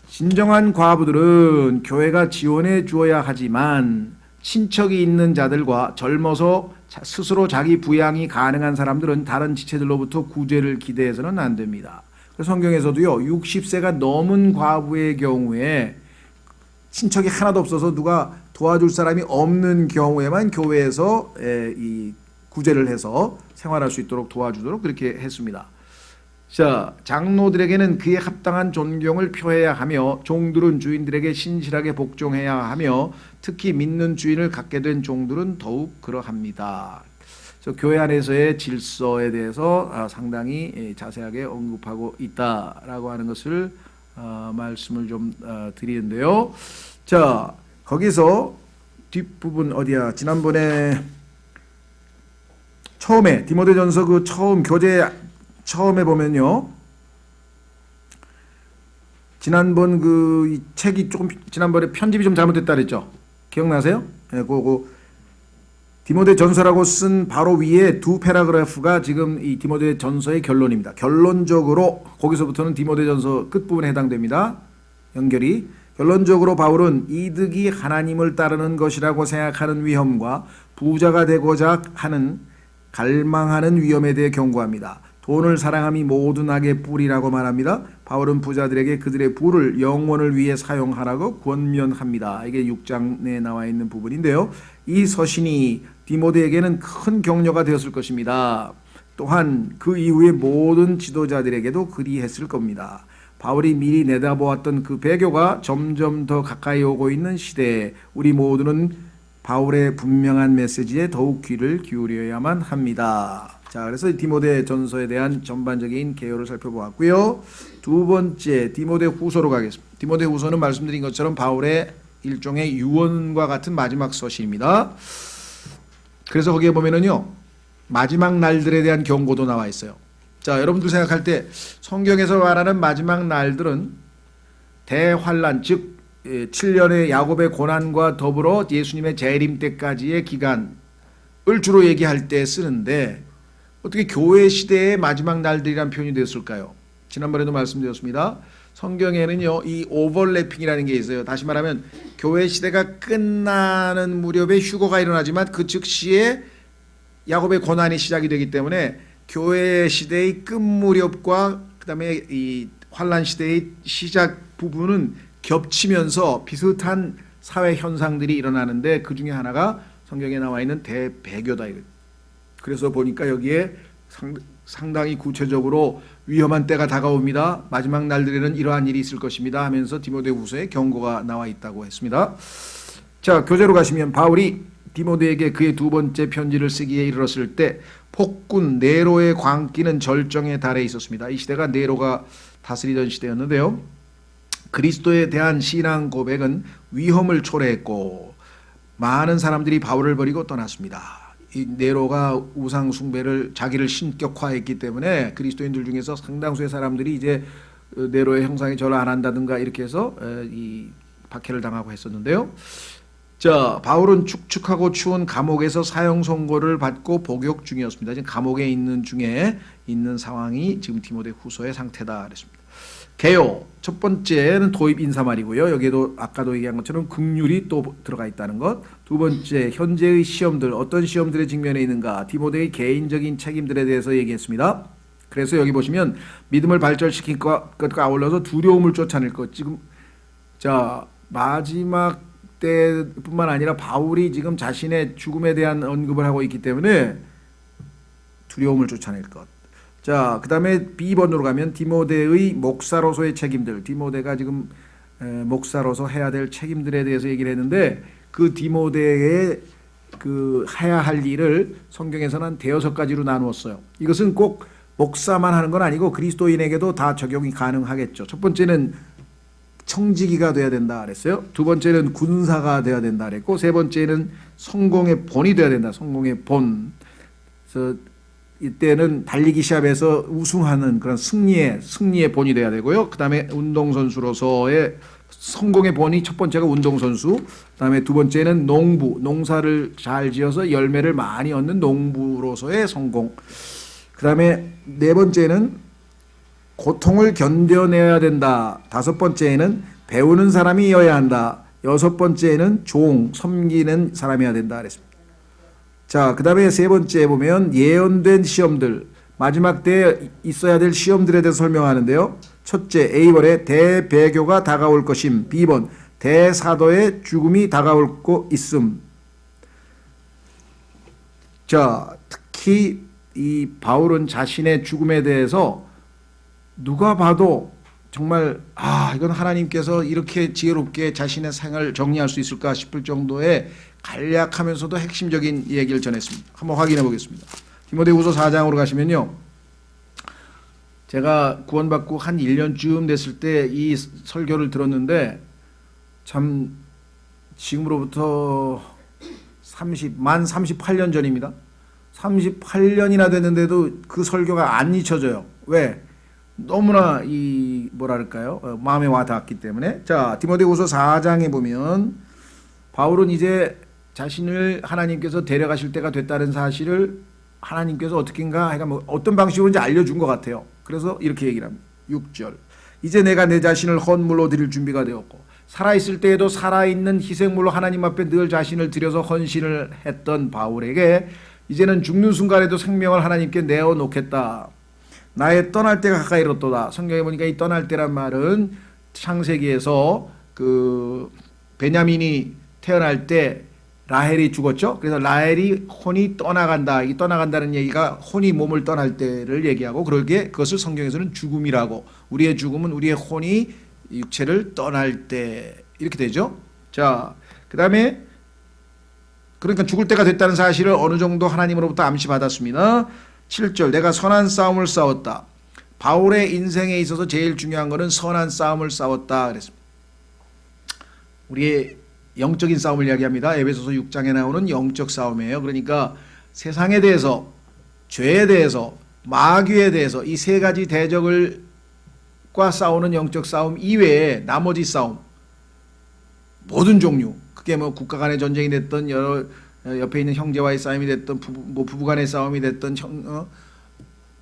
진정한 과부들은 교회가 지원해 주어야 하지만 친척이 있는 자들과 젊어서 스스로 자기 부양이 가능한 사람들은 다른 지체들로부터 구제를 기대해서는 안 됩니다. 성경에서도요, 60세가 넘은 과부의 경우에 친척이 하나도 없어서 누가 도와줄 사람이 없는 경우에만 교회에서 이 구제를 해서 생활할 수 있도록 도와주도록 그렇게 했습니다. 자, 장로들에게는 그에 합당한 존경을 표해야 하며 종들은 주인들에게 신실하게 복종해야 하며 특히 믿는 주인을 갖게 된 종들은 더욱 그러합니다. 교회 안에서의 질서에 대해서 상당히 자세하게 언급하고 있다라고 하는 것을 말씀을 좀 드리는데요. 자, 거기서 뒷부분 어디야? 지난번에 처음에 디모데전서 그 처음 교재 처음에 보면요. 지난번 그 이 책이 조금 지난번에 편집이 좀 잘못됐다 그랬죠. 기억나세요? 네, 그거 디모데전서라고 쓴 바로 위에 두 패러그래프가 지금 이 디모데전서의 결론입니다. 결론적으로 거기서부터는 디모데전서 끝부분에 해당됩니다. 연결이 결론적으로 바울은 이득이 하나님을 따르는 것이라고 생각하는 위험과 부자가 되고자 하는 갈망하는 위험에 대해 경고합니다. 돈을 사랑함이 모든 악의 뿌리라고 말합니다. 바울은 부자들에게 그들의 부를 영원을 위해 사용하라고 권면합니다. 이게 6장에 나와 있는 부분인데요. 이 서신이 디모데에게는 큰 격려가 되었을 것입니다. 또한 그 이후에 모든 지도자들에게도 그리했을 겁니다. 바울이 미리 내다보았던 그 배교가 점점 더 가까이 오고 있는 시대에 우리 모두는 바울의 분명한 메시지에 더욱 귀를 기울여야만 합니다. 자, 그래서 디모데 전서에 대한 전반적인 개요를 살펴보았고요. 두 번째 디모데 후서로 가겠습니다. 디모데 후서는 말씀드린 것처럼 바울의 일종의 유언과 같은 마지막 서신입니다. 그래서 거기에 보면은요, 마지막 날들에 대한 경고도 나와 있어요. 자, 여러분들 생각할 때 성경에서 말하는 마지막 날들은 대환란, 즉 7년의 야곱의 고난과 더불어 예수님의 재림 때까지의 기간을 주로 얘기할 때 쓰는데 어떻게 교회 시대의 마지막 날들이란 표현이 되었을까요? 지난번에도 말씀드렸습니다. 성경에는요, 이 오버래핑이라는 게 있어요. 다시 말하면 교회 시대가 끝나는 무렵에 휴거가 일어나지만 그 즉시에 야곱의 고난이 시작이 되기 때문에 교회 시대의 끝 무렵과 그다음에 이 환란 시대의 시작 부분은 겹치면서 비슷한 사회 현상들이 일어나는데 그 중에 하나가 성경에 나와 있는 대배교다. 그래서 보니까 여기에 상당히 구체적으로 위험한 때가 다가옵니다. 마지막 날들에는 이러한 일이 있을 것입니다 하면서 디모데후서에 경고가 나와 있다고 했습니다. 자, 교재로 가시면 바울이 디모데에게 그의 두 번째 편지를 쓰기에 이르렀을 때 폭군 네로의 광기는 절정에 달해 있었습니다. 이 시대가 네로가 다스리던 시대였는데요. 그리스도에 대한 신앙 고백은 위험을 초래했고 많은 사람들이 바울을 버리고 떠났습니다. 이 네로가 우상 숭배를 자기를 신격화했기 때문에 그리스도인들 중에서 상당수의 사람들이 이제 네로의 형상에 절을 안 한다든가 이렇게 해서 이 박해를 당하고 했었는데요. 자, 바울은 축축하고 추운 감옥에서 사형 선고를 받고 복역 중이었습니다. 지금 감옥에 있는 중에 있는 상황이 지금 디모데 후서의 상태다 그랬습니다. 개요. 첫 번째는 도입 인사말이고요. 여기에도 아까도 얘기한 것처럼 긍휼이 또 들어가 있다는 것. 두 번째, 현재의 시험들, 어떤 시험들에 직면해 있는가. 디모데의 개인적인 책임들에 대해서 얘기했습니다. 그래서 여기 보시면 믿음을 발전시킨 것과 아울러서 두려움을 쫓아낼 것. 지금 자, 마지막 때뿐만 아니라 바울이 지금 자신의 죽음에 대한 언급을 하고 있기 때문에 두려움을 쫓아낼 것. 자, 그 다음에 B번으로 가면 디모데의 목사로서의 책임들, 디모데가 지금 목사로서 해야 될 책임들에 대해서 얘기를 했는데 그 디모데의 그 해야 할 일을 성경에서는 한 대여섯 가지로 나누었어요. 이것은 꼭 목사만 하는 건 아니고 그리스도인에게도 다 적용이 가능하겠죠. 첫 번째는 청지기가 돼야 된다 그랬어요. 두 번째는 군사가 돼야 된다 그랬고 세 번째는 성공의 본이 돼야 된다. 성공의 본. 그래서 이때는 달리기 시합에서 우승하는 그런 승리의 본이 돼야 되고요. 그 다음에 운동선수로서의 성공의 본이 첫 번째가 운동선수, 그 다음에 두 번째는 농사를 잘 지어서 열매를 많이 얻는 농부로서의 성공, 그 다음에 네 번째는 고통을 견뎌내야 된다. 다섯 번째는 배우는 사람이어야 한다. 여섯 번째는 종, 섬기는 사람이어야 된다 그랬습니다. 자, 그 다음에 세 번째 보면 예언된 시험들, 마지막 때에 있어야 될 시험들에 대해서 설명하는데요. 첫째, A번에 대배교가 다가올 것임. B번, 대사도의 죽음이 다가올 거 있음. 자, 특히 이 바울은 자신의 죽음에 대해서 누가 봐도 정말 이건 하나님께서 이렇게 지혜롭게 자신의 생을 정리할 수 있을까 싶을 정도의 간략하면서도 핵심적인 얘기를 전했습니다. 한번 확인해 보겠습니다. 디모데후서 4장으로 가시면요. 제가 구원받고 한 1년쯤 됐을 때 이 설교를 들었는데 참 지금으로부터 만 38년 전입니다. 38년이나 됐는데도 그 설교가 안 잊혀져요. 왜? 너무나 뭐랄까요? 마음에 와 닿았기 때문에. 자, 디모데후서 4장에 보면 바울은 이제 자신을 하나님께서 데려가실 때가 됐다는 사실을 하나님께서 어떻게인가 어떤 방식으로인지 알려준 것 같아요. 그래서 이렇게 얘기를 합니다. 6절. 이제 내가 내 자신을 헌물로 드릴 준비가 되었고 살아있을 때에도 살아있는 희생물로 하나님 앞에 늘 자신을 들여서 헌신을 했던 바울에게 이제는 죽는 순간에도 생명을 하나님께 내어놓겠다. 나의 떠날 때가 가까이 이뤘도다. 성경에 보니까 이 떠날 때란 말은 창세기에서 그 베냐민이 태어날 때 라헬이 죽었죠. 그래서 라헬이 혼이 떠나간다. 이 떠나간다는 얘기가 혼이 몸을 떠날 때를 얘기하고 그것을 성경에서는 죽음이라고. 우리의 죽음은 우리의 혼이 육체를 떠날 때 이렇게 되죠. 자, 그 다음에 그러니까 죽을 때가 됐다는 사실을 어느 정도 하나님으로부터 암시받았습니다. 7절 내가 선한 싸움을 싸웠다. 바울의 인생에 있어서 제일 중요한 것은 선한 싸움을 싸웠다 그랬습니다. 우리의 영적인 싸움을 이야기합니다. 에베소서 6장에 나오는 영적 싸움이에요. 그러니까 세상에 대해서, 죄에 대해서, 마귀에 대해서 이 세 가지 대적과 싸우는 영적 싸움 이외에 나머지 싸움, 모든 종류, 그게 뭐 국가 간의 전쟁이 됐던 여러 옆에 있는 형제와의 싸움이 됐던 부부 간의 싸움이 됐던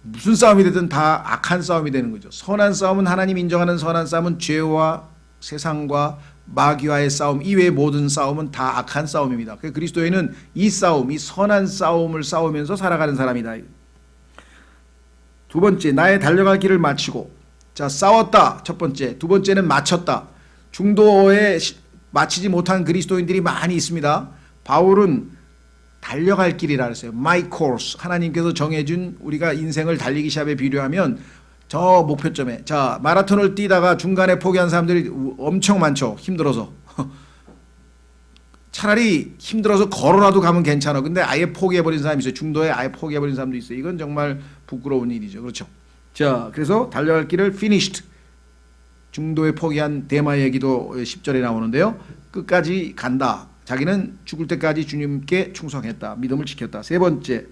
무슨 싸움이 됐든 다 악한 싸움이 되는 거죠. 선한 싸움은 하나님 인정하는 선한 싸움은 죄와 세상과 마귀와의 싸움 이외의 모든 싸움은 다 악한 싸움입니다. 그리스도인은 이 싸움, 이 선한 싸움을 싸우면서 살아가는 사람이다. 두 번째, 나의 달려갈 길을 마치고. 자, 싸웠다. 첫 번째. 두 번째는 마쳤다. 중도에 마치지 못한 그리스도인들이 많이 있습니다. 바울은 달려갈 길이라 그랬어요. My course. 하나님께서 정해준 우리가 인생을 달리기 시합에 비교하면 저 목표점에. 자, 마라톤을 뛰다가 중간에 포기한 사람들이 엄청 많죠. 힘들어서. 차라리 힘들어서 걸어라도 가면 괜찮아. 근데 아예 포기해버린 사람이 있어요. 중도에 아예 포기해버린 사람도 있어요. 이건 정말 부끄러운 일이죠. 그렇죠. 자, 그래서 달려갈 길을 finished. 중도에 포기한 데마의 얘기도 10절에 나오는데요. 끝까지 간다. 자기는 죽을 때까지 주님께 충성했다. 믿음을 지켰다. 세 번째,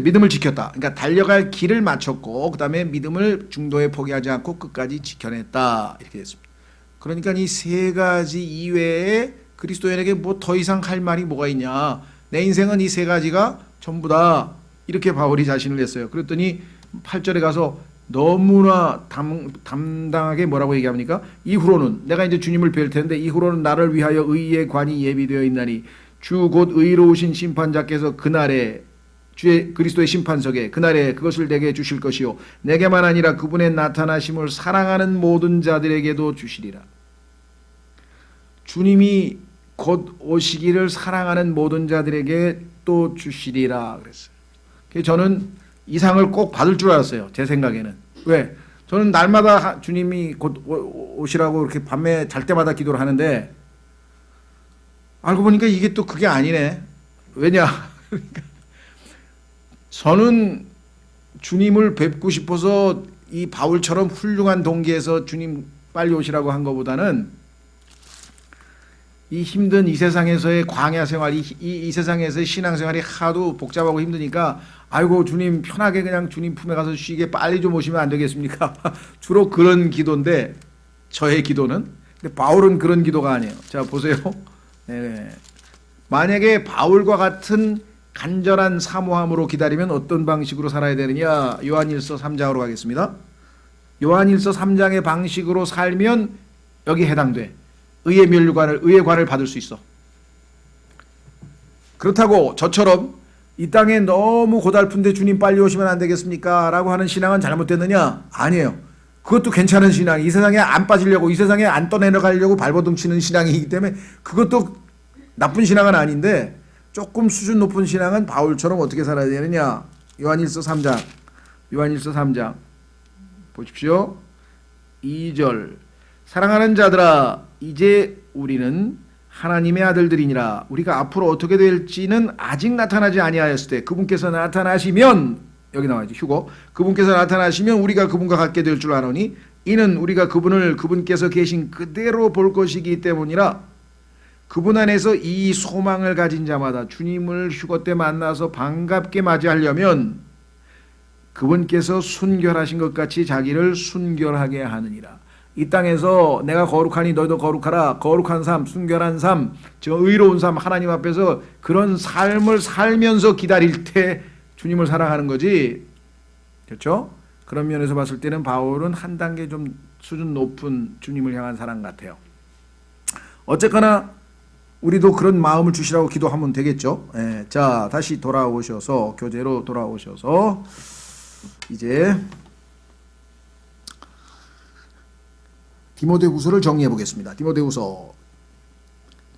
믿음을 지켰다. 그러니까 달려갈 길을 마쳤고 그 다음에 믿음을 중도에 포기하지 않고 끝까지 지켜냈다. 이렇게 됐습니다. 그러니까 이 세 가지 이외에 그리스도인에게 뭐 더 이상 할 말이 뭐가 있냐. 내 인생은 이 세 가지가 전부다. 이렇게 바울이 자신을 했어요. 그랬더니 8절에 가서 너무나 담당하게 뭐라고 얘기합니까? 이후로는 내가 이제 주님을 뵐 텐데 이후로는 나를 위하여 의의 관이 예비되어 있나니 주 곧 의로우신 심판자께서 그날에 주의 그리스도의 심판석에 그날에 그것을 내게 주실 것이요 내게만 아니라 그분의 나타나심을 사랑하는 모든 자들에게도 주시리라. 주님이 곧 오시기를 사랑하는 모든 자들에게 또 주시리라 그랬어요. 저는 이 상을 꼭 받을 줄 알았어요. 제 생각에는. 왜? 저는 날마다 주님이 곧 오시라고 이렇게 밤에 잘 때마다 기도를 하는데 알고 보니까 이게 또 그게 아니네. 왜냐? 저는 주님을 뵙고 싶어서 이 바울처럼 훌륭한 동기에서 주님 빨리 오시라고 한 것보다는 이 힘든 이 세상에서의 광야 생활, 이 세상에서의 신앙 생활이 하도 복잡하고 힘드니까 아이고 주님 편하게 그냥 주님 품에 가서 쉬게 빨리 좀 오시면 안 되겠습니까? 주로 그런 기도인데 저의 기도는. 근데 바울은 그런 기도가 아니에요. 자 보세요. 네. 만약에 바울과 같은 간절한 사모함으로 기다리면 어떤 방식으로 살아야 되느냐. 요한일서 3장으로 가겠습니다. 요한일서 3장의 방식으로 살면 여기 해당돼. 의의 멸관을, 의의 관을 받을 수 있어. 그렇다고 저처럼 이 땅에 너무 고달픈데 주님 빨리 오시면 안 되겠습니까? 라고 하는 신앙은 잘못됐느냐? 아니에요. 그것도 괜찮은 신앙. 이 세상에 안 빠지려고, 이 세상에 안 떠내려가려고 발버둥 치는 신앙이기 때문에 그것도 나쁜 신앙은 아닌데, 조금 수준 높은 신앙은 바울처럼 어떻게 살아야 되느냐? 요한일서 3장. 요한일서 3장. 보십시오. 2절. 사랑하는 자들아, 이제 우리는 하나님의 아들들이니라. 우리가 앞으로 어떻게 될지는 아직 나타나지 아니하였을 때 그분께서 나타나시면, 여기 나와야지, 휴고. 그분께서 나타나시면 우리가 그분과 같게 될 줄 아노니 이는 우리가 그분을 그분께서 계신 그대로 볼 것이기 때문이라. 그분 안에서 이 소망을 가진 자마다 주님을 휴거 때 만나서 반갑게 맞이하려면 그분께서 순결하신 것 같이 자기를 순결하게 하느니라. 이 땅에서 내가 거룩하니 너희도 거룩하라. 거룩한 삶, 순결한 삶, 저 의로운 삶, 하나님 앞에서 그런 삶을 살면서 기다릴 때 주님을 사랑하는 거지. 그렇죠? 그런 면에서 봤을 때는 바울은 한 단계 좀 수준 높은 주님을 향한 사랑 같아요. 어쨌거나 우리도 그런 마음을 주시라고 기도하면 되겠죠. 예, 자, 다시 돌아오셔서, 교재로 돌아오셔서 이제 디모데후서를 정리해 보겠습니다. 디모데후서.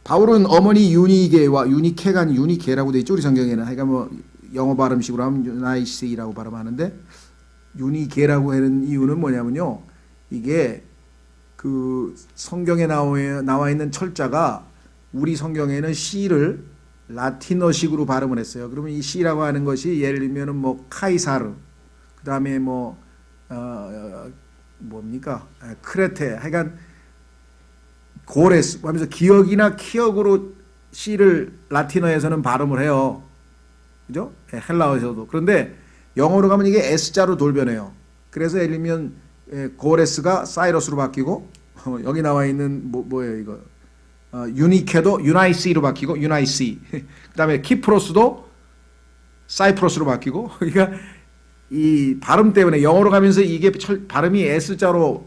바울은 어머니 유니게와, 유니케가 아닌 유니게라고 돼 있죠, 우리 성경에는. 하여간 뭐 영어 발음식으로 하면 유나이스라고 발음하는데, 유니게라고 하는 이유는 뭐냐면요, 이게 그 성경에 나와 있는 철자가 우리 성경에는 C를 라틴어식으로 발음을 했어요. 그러면 이 C라고 하는 것이 예를 들면은 뭐 카이사르, 그 다음에 뭐 뭡니까? 크레테, 하여간 고레스 하면서 기억이나 키역으로 C를 라틴어에서는 발음을 해요. 그죠? 헬라어에서도. 그런데 영어로 가면 이게 S자로 돌변해요. 그래서 예를 들면 고레스가 사이러스로 바뀌고, 여기 나와 있는 뭐예요 이거? 유니케도 유나이시로 바뀌고, 유나이시. 그 다음에 키프로스도 사이프러스로 바뀌고. 그러니까 이 발음 때문에 영어로 가면서 이게 발음이 S자로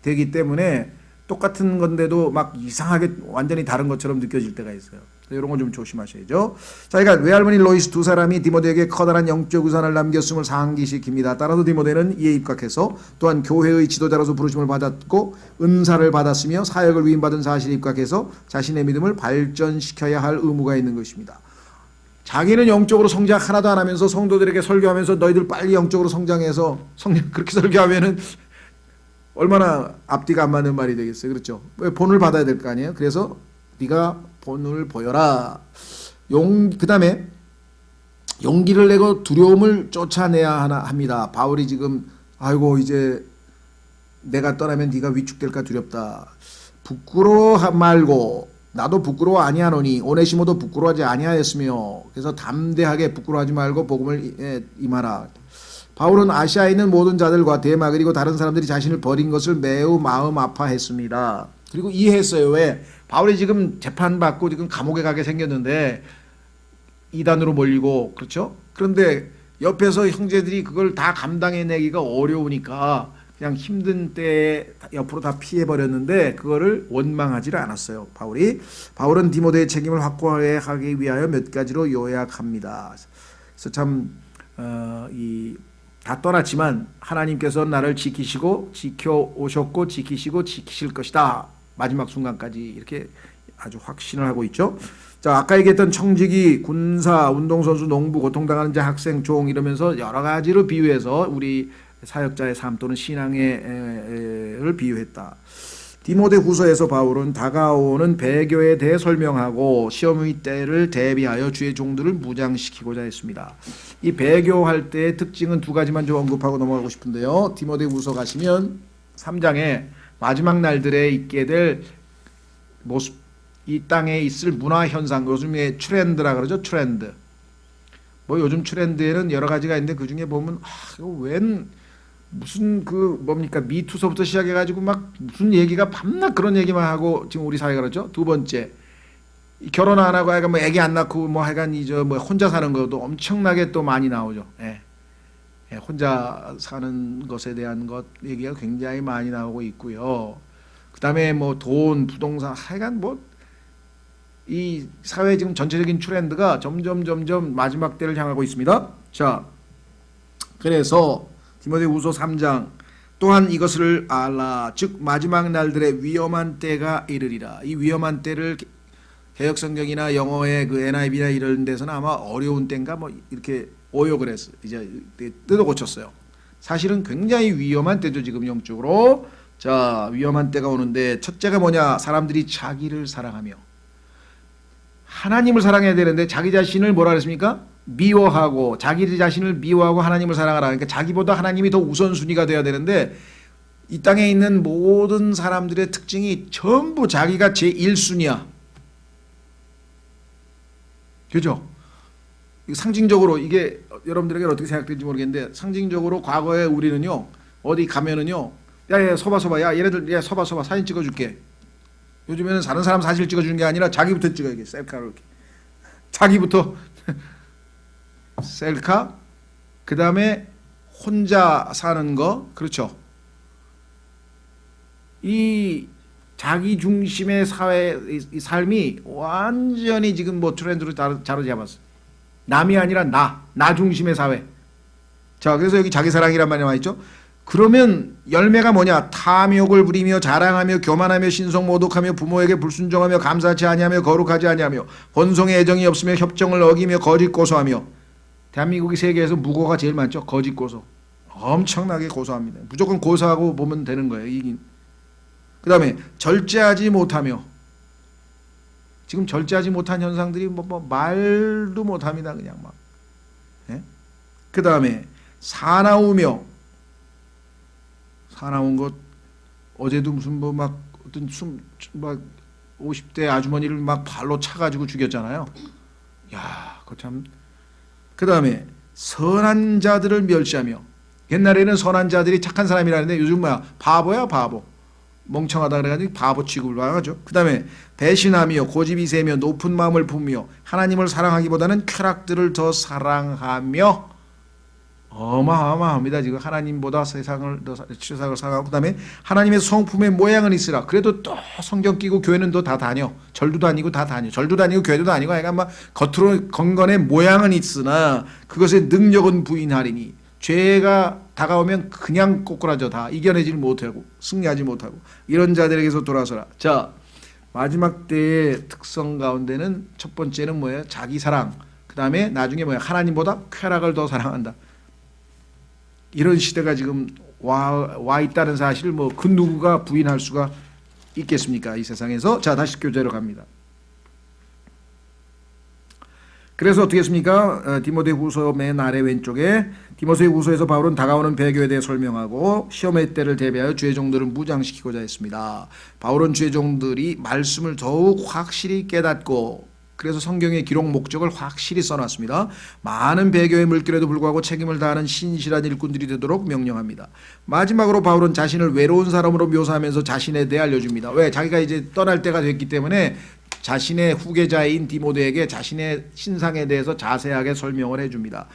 되기 때문에 똑같은 건데도 막 이상하게 완전히 다른 것처럼 느껴질 때가 있어요. 이런 건 좀 조심하셔야죠. 자, 그러니까 외할머니 로이스 두 사람이 디모데에게 커다란 영적 우산을 남겼음을 상기시킵니다. 따라서 디모데는 이에 입각해서 또한 교회의 지도자로서 부르심을 받았고 은사를 받았으며 사역을 위임받은 사실에 입각해서 자신의 믿음을 발전시켜야 할 의무가 있는 것입니다. 자기는 영적으로 성장 하나도 안 하면서 성도들에게 설교하면서 너희들 빨리 영적으로 성장해서 그렇게 설교하면은 얼마나 앞뒤가 안 맞는 말이 되겠어요. 그렇죠? 본을 받아야 될 거 아니에요. 그래서 네가 본을 보여라. 그 다음에 용기를 내고 두려움을 쫓아내야 합니다. 바울이 지금 아이고 이제 내가 떠나면 네가 위축될까 두렵다. 부끄러워 말고 나도 부끄러워 아니하노니 오네시모도 부끄러워하지 아니하였으며, 그래서 담대하게 부끄러워하지 말고 복음을 임하라. 바울은 아시아에 있는 모든 자들과 데마 그리고 다른 사람들이 자신을 버린 것을 매우 마음 아파했습니다. 그리고 이해했어요. 왜? 바울이 지금 재판받고 지금 감옥에 가게 생겼는데 이단으로 몰리고, 그렇죠? 그런데 옆에서 형제들이 그걸 다 감당해내기가 어려우니까 그냥 힘든 때에 옆으로 다 피해버렸는데 그거를 원망하지 않았어요. 바울은 디모데의 책임을 확고하게 위하여 몇 가지로 요약합니다. 그래서 참 다 떠났지만 하나님께서 나를 지키시고 지켜오셨고 지키시고 지키실 것이다. 마지막 순간까지 이렇게 아주 확신을 하고 있죠. 자, 아까 얘기했던 청지기, 군사, 운동선수, 농부, 고통당하는 자, 학생, 종 이러면서 여러 가지로 비유해서 우리 사역자의 삶 또는 신앙을 비유했다. 디모데후서에서 바울은 다가오는 배교에 대해 설명하고 시험의 때를 대비하여 주의 종들을 무장시키고자 했습니다. 이 배교할 때의 특징은 두 가지만 좀 언급하고 넘어가고 싶은데요. 디모데후서 가시면 3장에 마지막 날들에 있게 될 모습, 이 땅에 있을 문화 현상, 요즘에 트렌드라 그러죠. 트렌드. 뭐 요즘 트렌드에는 여러 가지가 있는데 그 중에 보면 이거 웬 무슨 그 뭡니까 미투서부터 시작해가지고 막 무슨 얘기가 밤낮 그런 얘기만 하고 지금 우리 사회가 그렇죠. 두 번째, 결혼 안 하고 하여간 뭐 애기 안 낳고 뭐 하여간 뭐 혼자 사는 것도 엄청나게 또 많이 나오죠. 혼자 사는 것에 대한 것 얘기가 굉장히 많이 나오고 있고요. 그다음에 뭐 돈, 부동산, 하여간 뭐 이 사회 지금 전체적인 트렌드가 점점 마지막 때를 향하고 있습니다. 자, 그래서 디모데후서 3장 또한 이것을 알라, 즉 마지막 날들의 위험한 때가 이르리라. 이 위험한 때를 개역성경이나 영어의 그 NIV나 이런 데서는 아마 어려운 때인가 뭐 이렇게 오역을 했어. 이제 뜯어 고쳤어요. 사실은 굉장히 위험한 때죠, 지금 영적으로. 자, 위험한 때가 오는데 첫째가 뭐냐? 사람들이 자기를 사랑하며, 하나님을 사랑해야 되는데 자기 자신을 뭐라 그랬습니까? 미워하고, 자기 자신을 미워하고 하나님을 사랑하라. 그러니까 자기보다 하나님이 더 우선순위가 돼야 되는데 이 땅에 있는 모든 사람들의 특징이 전부 자기가 제1순위야. 그죠? 상징적으로 이게 여러분들에게 어떻게 생각되는지 모르겠는데, 상징적으로 과거에 우리는요, 어디 가면은요, 야 서봐, 야 얘네들, 야 서봐 사진 찍어줄게. 요즘에는 다른 사람 사진을 찍어주는 게 아니라 자기부터 찍어야겠어. 셀카로 이렇게 자기부터 셀카. 그 다음에 혼자 사는 거. 그렇죠. 이 자기 중심의 사회, 이 삶이 완전히 지금 뭐 트렌드로 자로잡았어. 남이 아니라 나 중심의 사회. 자, 그래서 여기 자기 사랑이란 말이 나와 있죠. 그러면 열매가 뭐냐? 탐욕을 부리며 자랑하며 교만하며 신성 모독하며 부모에게 불순종하며 감사치 아니하며 거룩하지 아니하며 본성의 애정이 없으며 협정을 어기며 거짓 고소하며. 대한민국이 세계에서 무고가 제일 많죠. 거짓 고소. 엄청나게 고소합니다. 무조건 고소하고 보면 되는 거예요. 이긴. 그 다음에 절제하지 못하며. 지금 절제하지 못한 현상들이 뭐 말도 못합니다. 그냥 막. 예? 그 다음에 사나우며. 사나운 것, 어제도 무슨 뭐 막 어떤 막 50대 아주머니를 막 발로 차가지고 죽였잖아요. 야, 그거 참. 그 다음에 선한 자들을 멸시하며. 옛날에는 선한 자들이 착한 사람이라는데 요즘 뭐야? 바보야, 바보. 멍청하다 그래가지고 바보 취급을 받아가죠. 그 다음에 배신하며 고집이 세며 높은 마음을 품며 하나님을 사랑하기보다는 쾌락들을 더 사랑하며. 어마어마합니다. 지금 하나님보다 세상을 사랑하고, 그 다음에 하나님의 성품의 모양은 있으라. 그래도 또 성경 끼고 교회는 또 다 다녀. 절도 다니고 다 다녀. 절도 다니고 교회도 다니고, 그러니까 막 겉으로 건건의 모양은 있으나 그것의 능력은 부인하리니. 죄가 다가오면 그냥 꼬꾸라져. 다 이겨내질 못하고 승리하지 못하고 이런 자들에게서 돌아서라. 자, 마지막 때의 특성 가운데는 첫 번째는 뭐예요? 자기 사랑. 그 다음에 나중에 뭐예요? 하나님보다 쾌락을 더 사랑한다. 이런 시대가 지금 와 있다는 사실을 뭐 그 누구가 부인할 수가 있겠습니까? 이 세상에서. 자, 다시 교재로 갑니다. 그래서 어떻게 했습니까? 디모데후서 맨 아래 왼쪽에 디모데후서에서 바울은 다가오는 배교에 대해 설명하고 시험의 때를 대비하여 주의 종들을 무장시키고자 했습니다. 바울은 주의 종들이 말씀을 더욱 확실히 깨닫고, 그래서 성경의 기록 목적을 확실히 써놨습니다. 많은 배교의 물결에도 불구하고 책임을 다하는 신실한 일꾼들이 되도록 명령합니다. 마지막으로 바울은 자신을 외로운 사람으로 묘사하면서 자신에 대해 알려줍니다. 왜? 자기가 이제 떠날 때가 됐기 때문에 자신의 후계자인 디모데에게 자신의 신상에 대해서 자세하게 설명을 해줍니다.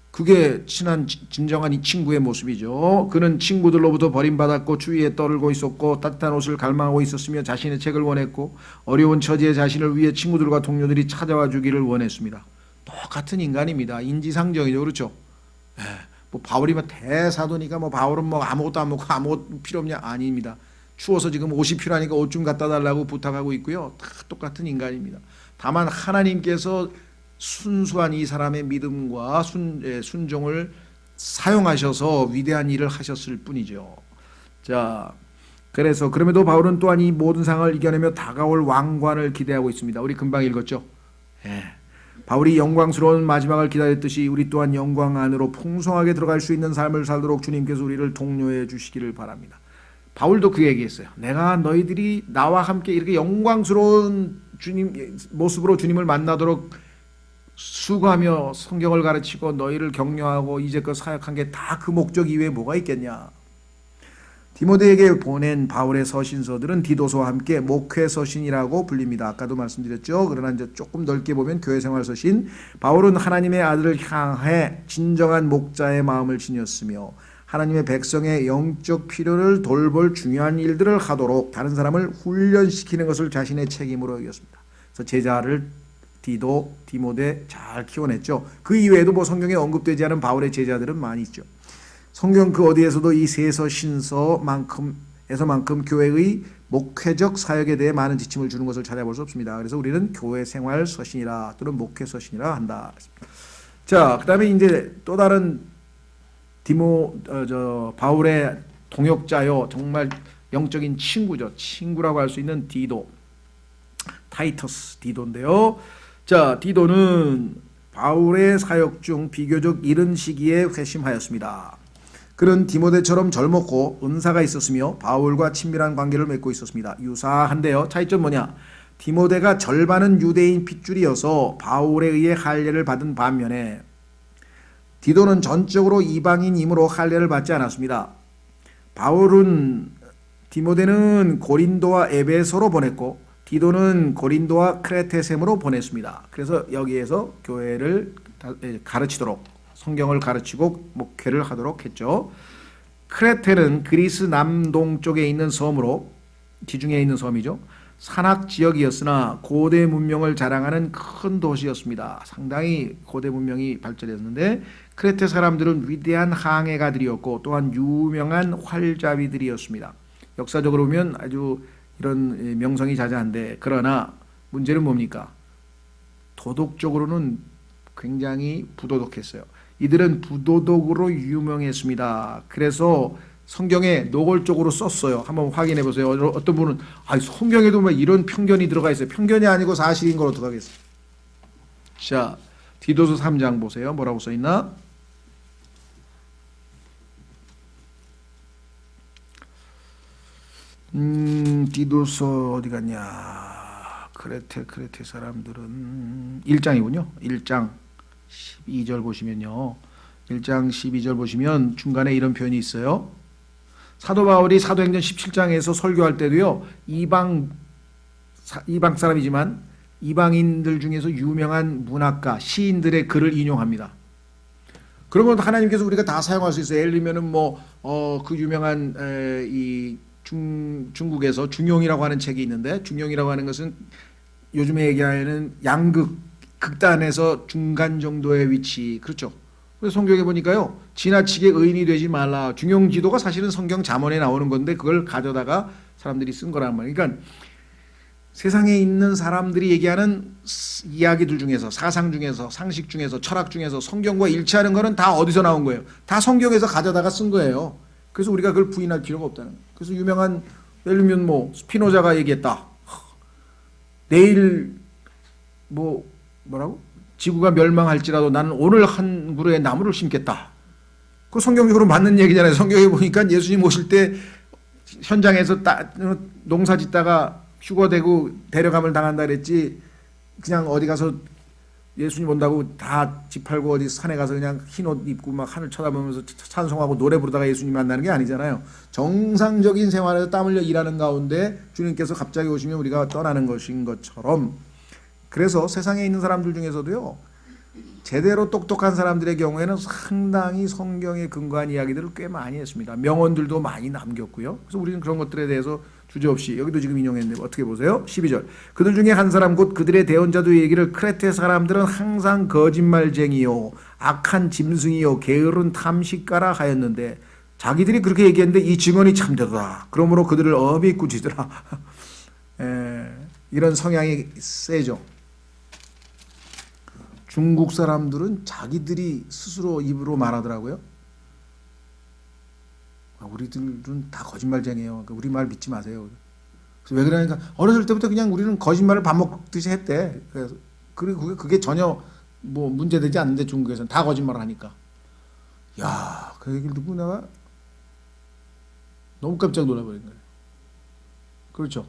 그게 친한 진정한 이 친구의 모습이죠. 그는 친구들로부터 버림받았고 추위에 떨고 있었고 따뜻한 옷을 갈망하고 있었으며 자신의 책을 원했고 어려운 처지에 자신을 위해 친구들과 동료들이 찾아와 주기를 원했습니다. 똑같은 인간입니다. 인지상정이죠. 그렇죠? 뭐 바울이 뭐 대사도니까 뭐 바울은 뭐 아무것도 안 먹고 아무것도 필요 없냐? 아닙니다. 추워서 지금 옷이 필요하니까 옷 좀 갖다 달라고 부탁하고 있고요. 다 똑같은 인간입니다. 다만 하나님께서 순수한 이 사람의 믿음과 순종을 사용하셔서 위대한 일을 하셨을 뿐이죠. 자, 그래서 그럼에도 바울은 또한 이 모든 상을 이겨내며 다가올 왕관을 기대하고 있습니다. 우리 금방 읽었죠? 바울이 영광스러운 마지막을 기다렸듯이 우리 또한 영광 안으로 풍성하게 들어갈 수 있는 삶을 살도록 주님께서 우리를 독려해 주시기를 바랍니다. 바울도 그 얘기했어요. 내가 너희들이 나와 함께 이렇게 영광스러운 주님 모습으로 주님을 만나도록 수고하며 성경을 가르치고 너희를 격려하고 이제껏 사역한 게 다 그 목적 이외에 뭐가 있겠냐. 디모데에게 보낸 바울의 서신서들은 디도서와 함께 목회 서신이라고 불립니다. 아까도 말씀드렸죠. 그러나 이제 조금 넓게 보면 교회 생활 서신. 바울은 하나님의 아들을 향해 진정한 목자의 마음을 지녔으며 하나님의 백성의 영적 필요를 돌볼 중요한 일들을 하도록 다른 사람을 훈련시키는 것을 자신의 책임으로 여겼습니다. 그래서 제자를 디도, 디모데 잘 키워냈죠. 그 이외에도 뭐 성경에 언급되지 않은 바울의 제자들은 많이 있죠. 성경 그 어디에서도 이 세서 신서에서만큼 교회의 목회적 사역에 대해 많은 지침을 주는 것을 찾아볼 수 없습니다. 그래서 우리는 교회 생활 서신이라 또는 목회 서신이라 한다. 자, 그다음에 이제 또 다른 바울의 동역자요, 정말 영적인 친구죠. 친구라고 할 수 있는 디도, 타이터스 디도인데요. 자, 디도는 바울의 사역 중 비교적 이른 시기에 회심하였습니다. 그는 디모데처럼 젊었고 은사가 있었으며 바울과 친밀한 관계를 맺고 있었습니다. 유사한데요. 차이점 뭐냐? 디모데가 절반은 유대인 핏줄이어서 바울에 의해 할례를 받은 반면에 디도는 전적으로 이방인이므로 할례를 받지 않았습니다. 디모데는 고린도와 에베소로 보냈고 디도는 고린도와 크레테셈으로 보냈습니다. 그래서 여기에서 교회를 가르치도록, 성경을 가르치고 목회를 하도록 했죠. 크레테는 그리스 남동쪽에 있는 섬으로, 지중해에 있는 섬이죠. 산악 지역이었으나 고대 문명을 자랑하는 큰 도시였습니다. 상당히 고대 문명이 발전했는데 크레테 사람들은 위대한 항해가들이었고 또한 유명한 활잡이들이었습니다. 역사적으로 보면 아주 이런 명성이 자자한데, 그러나 문제는 뭡니까? 도덕적으로는 굉장히 부도덕했어요. 이들은 부도덕으로 유명했습니다. 그래서 성경에 노골적으로 썼어요. 한번 확인해 보세요. 어떤 분은 성경에도 막 이런 편견이 들어가 있어요. 편견이 아니고 사실인 걸 어떡하겠어요. 자, 디도서 3장 보세요. 뭐라고 써 있나? 디도서 어디 갔냐? 크레테 사람들은 1장이군요. 1장 12절 보시면요. 1장 12절 보시면 중간에 이런 표현이 있어요. 사도 바울이 사도행전 17장에서 설교할 때도요, 이방 사람이지만 이방인들 중에서 유명한 문학가, 시인들의 글을 인용합니다. 그러면 하나님께서 우리가 다 사용할 수 있어요. 예를 들면은 그 유명한 중국에서 중용이라고 하는 책이 있는데, 중용이라고 하는 것은 요즘에 얘기하는 극단에서 중간 정도의 위치, 그렇죠? 그래서 성경에 보니까요, 지나치게 의인이 되지 말라. 중용지도가 사실은 성경 잠언에 나오는 건데 그걸 가져다가 사람들이 쓴 거란 말이에요. 그러니까 세상에 있는 사람들이 얘기하는 이야기들 중에서, 사상 중에서, 상식 중에서, 철학 중에서 성경과 일치하는 거는 다 어디서 나온 거예요? 다 성경에서 가져다가 쓴 거예요. 그래서 우리가 그걸 부인할 필요가 없다는 거예요. 그래서 유명한, 예를 들면 스피노자가 얘기했다. 내일 뭐라고? 지구가 멸망할지라도 나는 오늘 한 그루의 나무를 심겠다. 그 성경적으로 맞는 얘기잖아요. 성경에 보니까 예수님 오실 때 현장에서 농사 짓다가 휴거되고 데려감을 당한다 그랬지, 그냥 어디 가서 예수님 온다고 다 집 팔고 어디 산에 가서 그냥 흰 옷 입고 막 하늘 쳐다보면서 찬송하고 노래 부르다가 예수님 만나는 게 아니잖아요. 정상적인 생활에서 땀 흘려 일하는 가운데 주님께서 갑자기 오시면 우리가 떠나는 것인 것처럼, 그래서 세상에 있는 사람들 중에서도요, 제대로 똑똑한 사람들의 경우에는 상당히 성경에 근거한 이야기들을 꽤 많이 했습니다. 명언들도 많이 남겼고요. 그래서 우리는 그런 것들에 대해서 주저없이, 여기도 지금 인용했는데 어떻게 보세요? 12절. 그들 중에 한 사람 곧 그들의 대언자도 얘기를, 크레테 사람들은 항상 거짓말쟁이요 악한 짐승이요 게으른 탐식가라 하였는데, 자기들이 그렇게 얘기했는데 이 증언이 참되더라. 그러므로 그들을 엄히 꾸짖으라. 이런 성향이 세죠. 중국 사람들은 자기들이 스스로 입으로 말하더라고요. 우리들은 다 거짓말쟁이에요. 우리 말 믿지 마세요. 그래서 왜 그러니까 어렸을 때부터 그냥 우리는 거짓말을 밥 먹듯이 했대. 그래서 그리고 그게 전혀 문제되지 않는데 중국에서는 다 거짓말을 하니까. 야, 그 얘기를 듣고 내가 너무 깜짝 놀라버린 거예요. 그렇죠.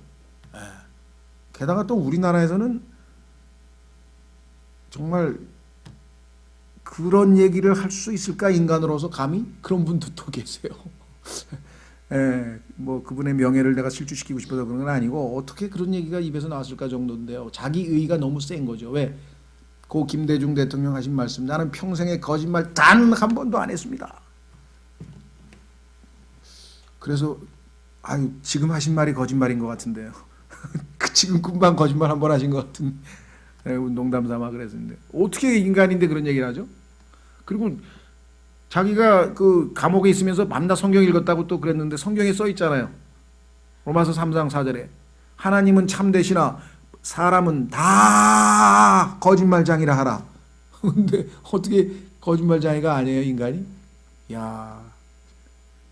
게다가 또 우리나라에서는 정말 그런 얘기를 할 수 있을까, 인간으로서 감히? 그런 분도 또 계세요. 그분의 명예를 내가 실추시키고 싶어서 그런 건 아니고, 어떻게 그런 얘기가 입에서 나왔을까 정도인데요. 자기 의의가 너무 센 거죠. 왜? 고 김대중 대통령 하신 말씀, 나는 평생에 거짓말 단 한 번도 안 했습니다. 그래서 아유 지금 하신 말이 거짓말인 것 같은데요. 그 지금 금방 거짓말 한 번 하신 것 같은. 농담 삼아 그랬는데 어떻게 인간인데 그런 얘기를 하죠? 그리고 자기가 그 감옥에 있으면서 밤낮 성경 읽었다고 또 그랬는데 성경에 써 있잖아요. 로마서 3장 4절에 하나님은 참되시나 사람은 다 거짓말장이라 하라. 근데 어떻게 거짓말장이가 아니에요 인간이? 야,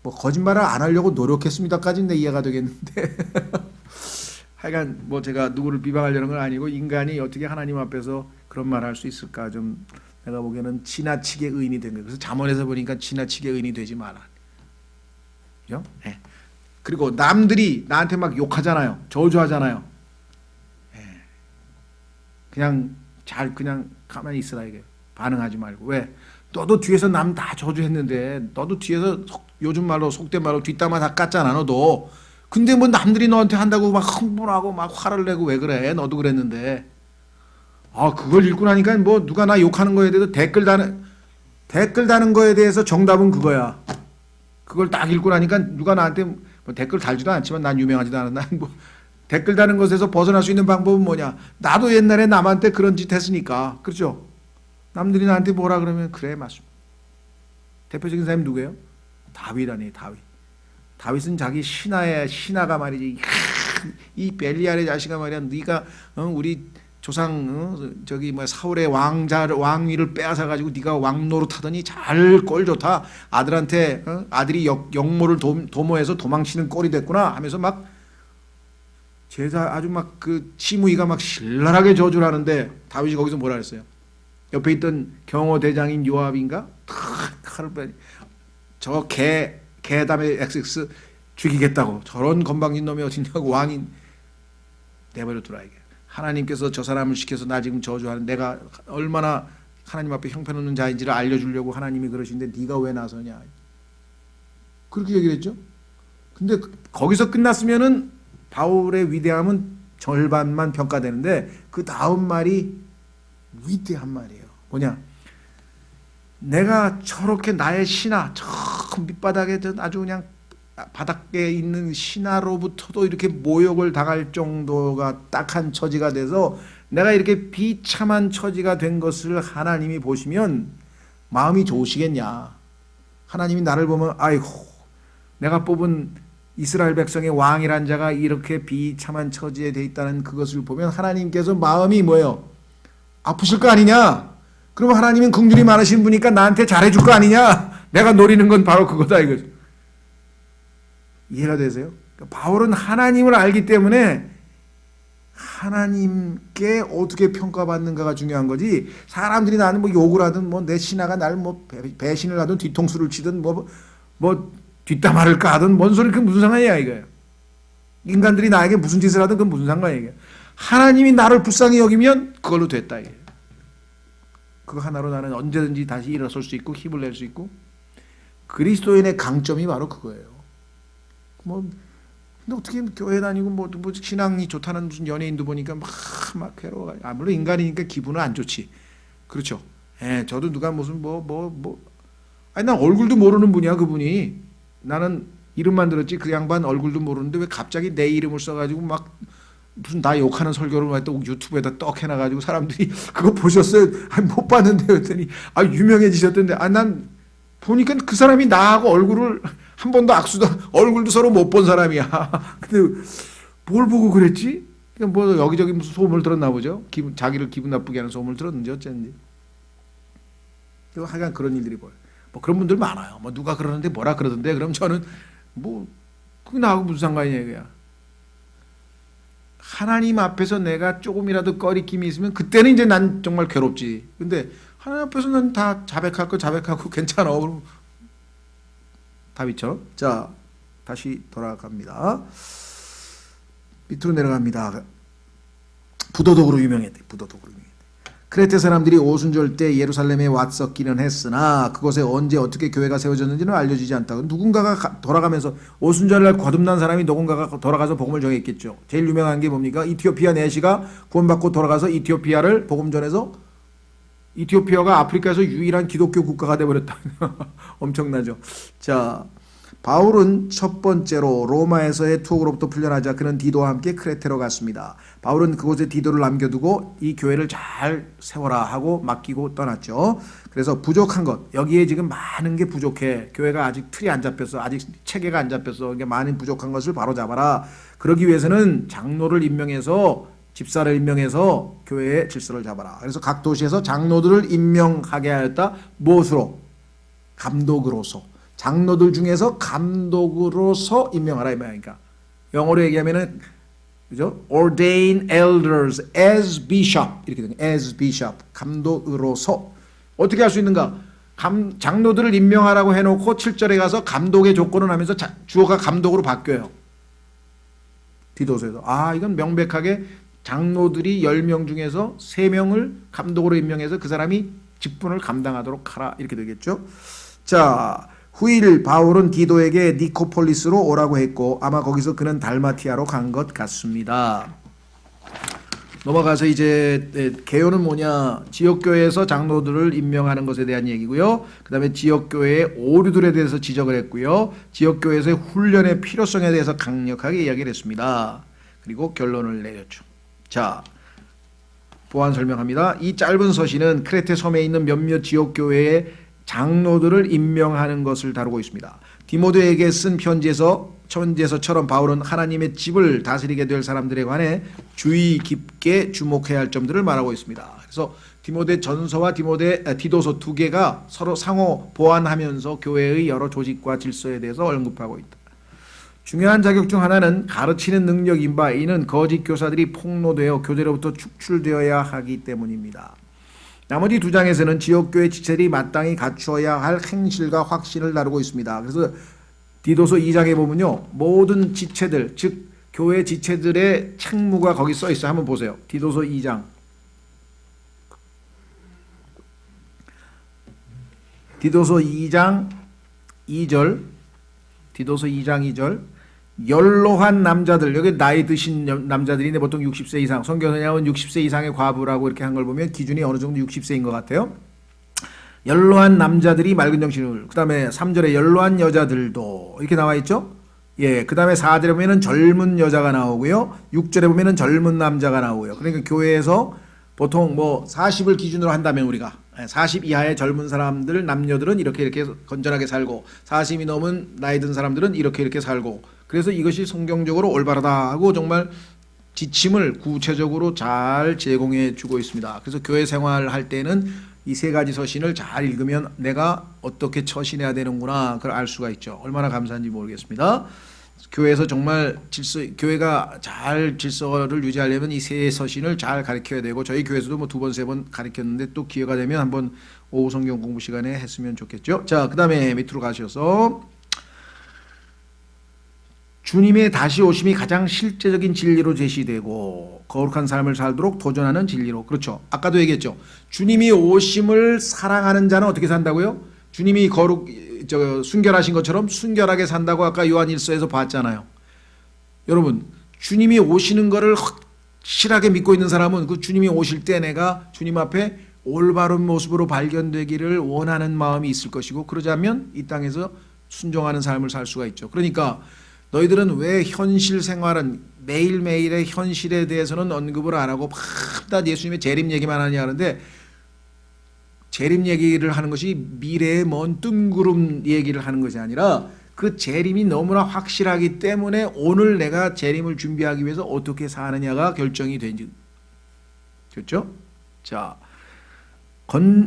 뭐 거짓말을 안 하려고 노력했습니다까지는 내 이해가 되겠는데 하여간 뭐 제가 누구를 비방하려는 건 아니고 인간이 어떻게 하나님 앞에서 그런 말을 할 수 있을까 좀 내가 보기에는 지나치게 의인이 된 거예요. 그래서 잠언에서 보니까 지나치게 의인이 되지 마라. 그죠? 네. 그리고 남들이 나한테 막 욕하잖아요. 저주하잖아요. 네. 그냥 그냥 가만히 있으라 이게. 반응하지 말고. 왜? 너도 뒤에서 남 다 저주했는데 너도 뒤에서 요즘 말로 속된 말로 뒷담화 다 깠잖아 너도. 근데 뭐 남들이 너한테 한다고 막 흥분하고 막 화를 내고 왜 그래? 너도 그랬는데. 아 그걸 읽고 나니까 뭐 누가 나 욕하는 거에 대해서 댓글 다는 거에 대해서 정답은 그거야. 그걸 딱 읽고 나니까 누가 나한테 뭐 댓글 달지도 않지만 난 유명하지도 않아. 난 뭐 댓글 다는 것에서 벗어날 수 있는 방법은 뭐냐? 나도 옛날에 남한테 그런 짓 했으니까. 그렇죠? 남들이 나한테 뭐라 그러면 그래 맞습니다. 대표적인 사람이 누구예요? 다윗 아니에요. 다윗은 자기 신하가 말이지. 이 벨리알의 자식아 말이야. 네가 우리 조상 저기 뭐 사울의 왕위를 빼앗아 가지고 네가 왕노릇 하더니 잘 꼴 좋다. 아들한테 아들이 역모를 도모해서 도망치는 꼴이 됐구나 하면서 막 제사 아주 막 그 치무이가 막 신랄하게 저주를 하는데 다윗이 거기서 뭐라 그랬어요? 옆에 있던 경호 대장인 요압인가? 칼을 빼. 저 개담의 XX 죽이겠다고. 저런 건방진 놈이 어딨냐고 왕이 내버려두라 이게. 하나님께서 저 사람을 시켜서 나 지금 저주하는 내가 얼마나 하나님 앞에 형편없는 자인지를 알려주려고 하나님이 그러시는데 네가 왜 나서냐. 그렇게 얘기를 했죠. 근데 거기서 끝났으면은 바울의 위대함은 절반만 평가되는데 그 다음 말이 위대한 말이에요. 뭐냐? 내가 저렇게 나의 신하 저 밑바닥에 아주 그냥 바닥에 있는 신하로부터도 이렇게 모욕을 당할 정도가 딱한 처지가 돼서 내가 이렇게 비참한 처지가 된 것을 하나님이 보시면 마음이 좋으시겠냐. 하나님이 나를 보면 아이고 내가 뽑은 이스라엘 백성의 왕이란 자가 이렇게 비참한 처지에 돼 있다는 그것을 보면 하나님께서 마음이 뭐예요? 아프실 거 아니냐? 그럼 하나님은 긍휼이 많으신 분이니까 나한테 잘해줄 거 아니냐? 내가 노리는 건 바로 그거다 이거죠. 이해가 되세요? 그러니까 바울은 하나님을 알기 때문에 하나님께 어떻게 평가받는가가 중요한 거지. 사람들이 나는 뭐 욕을 하든 뭐 내 신하가 날 뭐 배신을 하든 뒤통수를 치든 뭐 뒷담화를 까든 뭔 소리 그 무슨 상관이야 이거예요. 인간들이 나에게 무슨 짓을 하든 그건 무슨 상관이야 이게. 하나님이 나를 불쌍히 여기면 그걸로 됐다 이게. 그거 하나로 나는 언제든지 다시 일어설 수 있고 힘을 낼 수 있고. 그리스도인의 강점이 바로 그거예요. 뭐 근데 어떻게 교회 다니고 뭐 신앙이 좋다는 무슨 연예인도 보니까 막 괴로워. 물론 인간이니까 기분은 안 좋지. 그렇죠. 예, 저도 누가 무슨 아니 난 얼굴도 모르는 분이야 그분이. 나는 이름만 들었지 그 양반 얼굴도 모르는데 왜 갑자기 내 이름을 써가지고 막 무슨 나 욕하는 설교를 또 유튜브에다 떡 해놔가지고 사람들이 그거 보셨어요? 아니 못 봤는데 그랬더니 아 유명해지셨던데 아 난 보니까 그 사람이 나하고 얼굴을 한 번도 얼굴도 서로 못 본 사람이야. 근데 뭘 보고 그랬지? 뭐 여기저기 무슨 소문을 들었나 보죠. 자기를 기분 나쁘게 하는 소문을 들었는지 어쨌는지. 하여간 그런 일들이 보여요. 뭐 그런 분들 많아요. 뭐 누가 그러는데 뭐라 그러던데 그럼 저는 뭐 그게 나하고 무슨 상관이냐 이거야. 하나님 앞에서 내가 조금이라도 꺼리낌이 있으면 그때는 이제 난 정말 괴롭지. 근데 하나님 앞에서 난 다 자백할 거 자백하고 괜찮아. 그럼 다윗처럼. 자 다시 돌아갑니다. 밑으로 내려갑니다. 부도덕으로 유명했대. 크레테 사람들이 오순절 때 예루살렘에 왔었기는 했으나 그곳에 언제 어떻게 교회가 세워졌는지는 알려지지 않다. 누군가가 돌아가면서 오순절날 거듭난 사람이 누군가가 돌아가서 복음을 전했겠죠. 제일 유명한 게 뭡니까? 이티오피아 내시가 구원받고 돌아가서 이티오피아를 복음 전해서 이티오피아가 아프리카에서 유일한 기독교 국가가 되어버렸다. 엄청나죠. 자 바울은 첫 번째로 로마에서의 투옥으로부터 풀려나자 그는 디도와 함께 크레테로 갔습니다. 바울은 그곳에 디도를 남겨두고 이 교회를 잘 세워라 하고 맡기고 떠났죠. 그래서 부족한 것, 여기에 지금 많은 게 부족해. 교회가 아직 틀이 안 잡혔어. 아직 체계가 안 잡혔어. 그러니까 많은 부족한 것을 바로잡아라. 그러기 위해서는 장로를 임명해서, 집사를 임명해서 교회의 질서를 잡아라. 그래서 각 도시에서 장로들을 임명하게 하였다. 무엇으로? 감독으로서. 장로들 중에서 감독으로서 임명하라 이 말이니까. 영어로 얘기하면은 그죠? ordain elders as bishop 이렇게 되는 as bishop 감독으로서. 어떻게 할 수 있는가? 장로들을 임명하라고 해놓고 7절에 가서 감독의 조건을 하면서 주어가 감독으로 바뀌어요. 디도서에서. 이건 명백하게 장로들이 10명 중에서 3명을 감독으로 임명해서 그 사람이 직분을 감당하도록 하라 이렇게 되겠죠. 자, 후일 바울은 디도에게 니코폴리스로 오라고 했고 아마 거기서 그는 달마티아로 간 것 같습니다. 넘어가서 이제 개요는 뭐냐? 지역교회에서 장로들을 임명하는 것에 대한 얘기고요. 그 다음에 지역교회의 오류들에 대해서 지적을 했고요. 지역교회에서의 훈련의 필요성에 대해서 강력하게 이야기를 했습니다. 그리고 결론을 내렸죠. 자, 보완 설명합니다. 이 짧은 서신은 크레테 섬에 있는 몇몇 지역교회의 장로들을 임명하는 것을 다루고 있습니다. 디모데에게 쓴 편지에서처럼 바울은 하나님의 집을 다스리게 될 사람들에 관해 주의 깊게 주목해야 할 점들을 말하고 있습니다. 그래서 디모데 전서와 디도서 두 개가 서로 상호 보완하면서 교회의 여러 조직과 질서에 대해서 언급하고 있다. 중요한 자격 중 하나는 가르치는 능력인 바 이는 거짓 교사들이 폭로되어 교대로부터 축출되어야 하기 때문입니다. 나머지 두 장에서는 지역교회 지체들이 마땅히 갖추어야 할 행실과 확신을 다루고 있습니다. 그래서 디도서 2장에 보면요, 모든 지체들, 즉 교회 지체들의 책무가 거기 써 있어요. 한번 보세요. 디도서 2장. 디도서 2장 2절. 디도서 2장 2절. 연로한 남자들, 여기 나이 드신 남자들인데 보통 60세 이상, 성경선양은 60세 이상의 과부라고 이렇게 한 걸 보면 기준이 어느 정도 60세인 것 같아요. 연로한 남자들이 맑은 정신을, 그 다음에 3절에 연로한 여자들도 이렇게 나와 있죠. 예, 그 다음에 4절에 보면은 젊은 여자가 나오고요. 6절에 보면은 젊은 남자가 나오고요. 그러니까 교회에서 보통 뭐 40을 기준으로 한다면 우리가 40 이하의 젊은 사람들, 남녀들은 이렇게 건전하게 살고 40이 넘은 나이 든 사람들은 이렇게 살고, 그래서 이것이 성경적으로 올바르다 하고 정말 지침을 구체적으로 잘 제공해 주고 있습니다. 그래서 교회 생활할 때는 이 세 가지 서신을 잘 읽으면 내가 어떻게 처신해야 되는구나 그걸 알 수가 있죠. 얼마나 감사한지 모르겠습니다. 교회에서 정말 교회가 잘 질서를 유지하려면 이 세 서신을 잘 가르쳐야 되고, 저희 교회에서도 뭐 2번, 3번 가르쳤는데 또 기회가 되면 한번 오후 성경 공부 시간에 했으면 좋겠죠. 자, 그 다음에 밑으로 가셔서 주님의 다시 오심이 가장 실제적인 진리로 제시되고 거룩한 삶을 살도록 도전하는 진리로. 그렇죠. 아까도 얘기했죠. 주님이 오심을 사랑하는 자는 어떻게 산다고요? 주님이 순결하신 것처럼 순결하게 산다고 아까 요한 1서에서 봤잖아요. 여러분, 주님이 오시는 거를 확실하게 믿고 있는 사람은 그 주님이 오실 때 내가 주님 앞에 올바른 모습으로 발견되기를 원하는 마음이 있을 것이고, 그러자면 이 땅에서 순종하는 삶을 살 수가 있죠. 그러니까 너희들은 왜 현실 생활은 매일매일의 현실에 대해서는 언급을 안 하고 다 예수님의 재림 얘기만 하냐 하는데, 재림 얘기를 하는 것이 미래의 먼 뜬구름 얘기를 하는 것이 아니라 그 재림이 너무나 확실하기 때문에 오늘 내가 재림을 준비하기 위해서 어떻게 사느냐가 결정이 되지. 그렇죠? 자,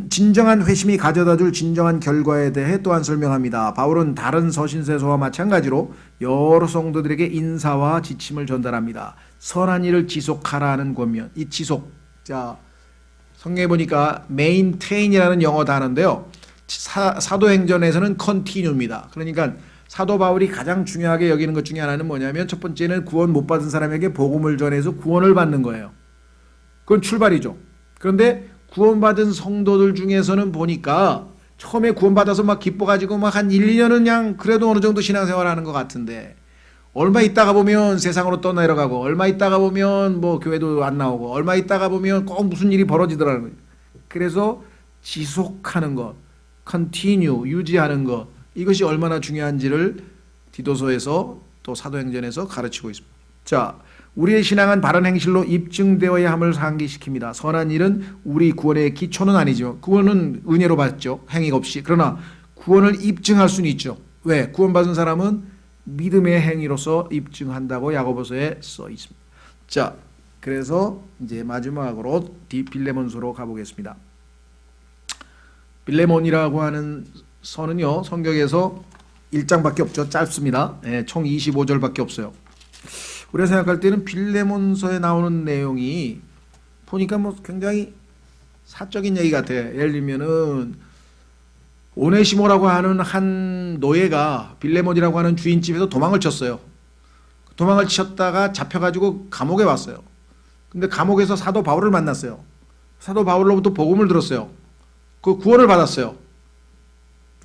진정한 회심이 가져다줄 진정한 결과에 대해 또한 설명합니다. 바울은 다른 서신서와 마찬가지로 여러 성도들에게 인사와 지침을 전달합니다. 선한 일을 지속하라는 권면. 이 지속, 자, 성경에 보니까 maintain이라는 영어 단어인데요, 사도행전에서는 continue입니다. 그러니까 사도 바울이 가장 중요하게 여기는 것 중에 하나는 뭐냐면, 첫 번째는 구원 못 받은 사람에게 복음을 전해서 구원을 받는 거예요. 그건 출발이죠. 그런데 구원받은 성도들 중에서는 보니까 처음에 구원받아서 막 기뻐가지고 막 한 1, 2년은 그냥 그래도 어느 정도 신앙생활 하는 것 같은데, 얼마 있다가 보면 세상으로 떠내려가고, 얼마 있다가 보면 뭐 교회도 안 나오고, 얼마 있다가 보면 꼭 무슨 일이 벌어지더라는 거예요. 그래서 지속하는 것, continue, 유지하는 것, 이것이 얼마나 중요한지를 디도서에서 또 사도행전에서 가르치고 있습니다. 자, 우리의 신앙은 바른 행실로 입증되어야 함을 상기시킵니다. 선한 일은 우리 구원의 기초는 아니죠. 구원은 은혜로 받죠. 행위 없이. 그러나 구원을 입증할 수는 있죠. 왜? 구원받은 사람은 믿음의 행위로서 입증한다고 야고보서에 써 있습니다. 자, 그래서 이제 마지막으로 빌레몬서로 가보겠습니다. 빌레몬이라고 하는 서는요, 성경에서 1장밖에 없죠. 짧습니다. 총 25절밖에 없어요. 우리가 생각할 때는 빌레몬서에 나오는 내용이 보니까 뭐 굉장히 사적인 얘기 같아요. 예를 들면은 오네시모라고 하는 한 노예가 빌레몬이라고 하는 주인집에서 도망을 쳤어요. 도망을 쳤다가 잡혀가지고 감옥에 왔어요. 근데 감옥에서 사도 바울을 만났어요. 사도 바울로부터 복음을 들었어요. 그 구원을 받았어요.